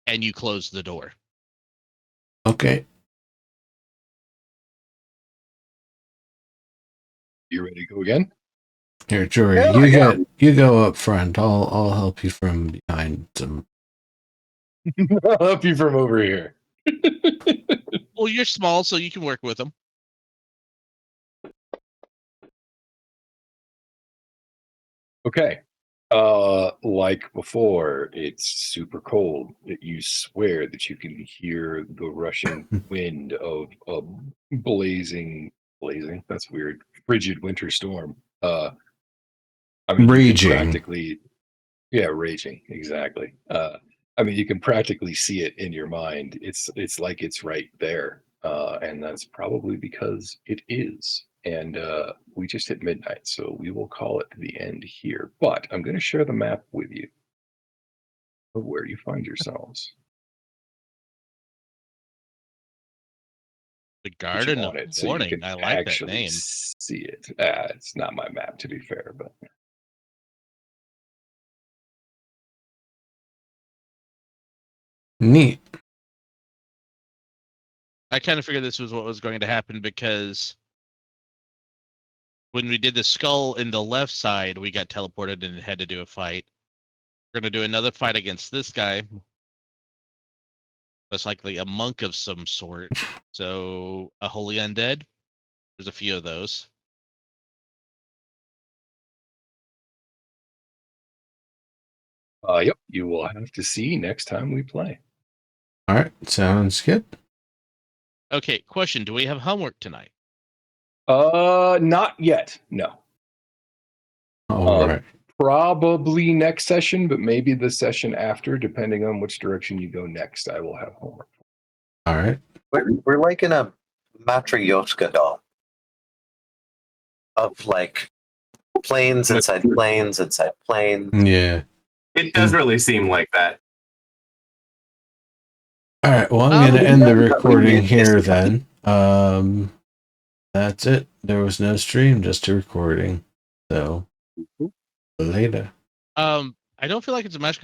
and you close the door. Okay. You ready to go again? Here, Jory, Yeah, you go up front. I'll help you from behind some. I'll help you from over here. Well, you're small, so you can work with them. Okay. Like before, it's super cold. You swear that you can hear the rushing wind of a blazing. That's weird. Frigid winter storm. I mean, you can Raging. practically, yeah, raging. Exactly. I mean, you can practically see it in your mind. It's like it's right there, and that's probably because it is. And we just hit midnight, so we will call it the end here. But I'm going to share the map with you of where you find yourselves. The Put you Garden of on it so you Warning. can I like that actually name. see it. It's not my map, to be fair, but Neat. I kind of figured this was what was going to happen because when we did the skull in the left side, we got teleported and had to do a fight. We're going to do another fight against this guy. That's likely a monk of some sort. So a holy undead. There's a few of those. yep, you will have to see next time we play. All right, sounds good. Okay, question. Do we have homework tonight? Not yet. No. All right. Probably next session, but maybe the session after, depending on which direction you go next. I will have homework. All right. We're like in a Matryoshka doll of like planes inside planes inside planes. Yeah. it does really seem like that. All right. Well, I'm going to end the recording here then. That's it. There was no stream, just a recording. So later. I don't feel like it's a magic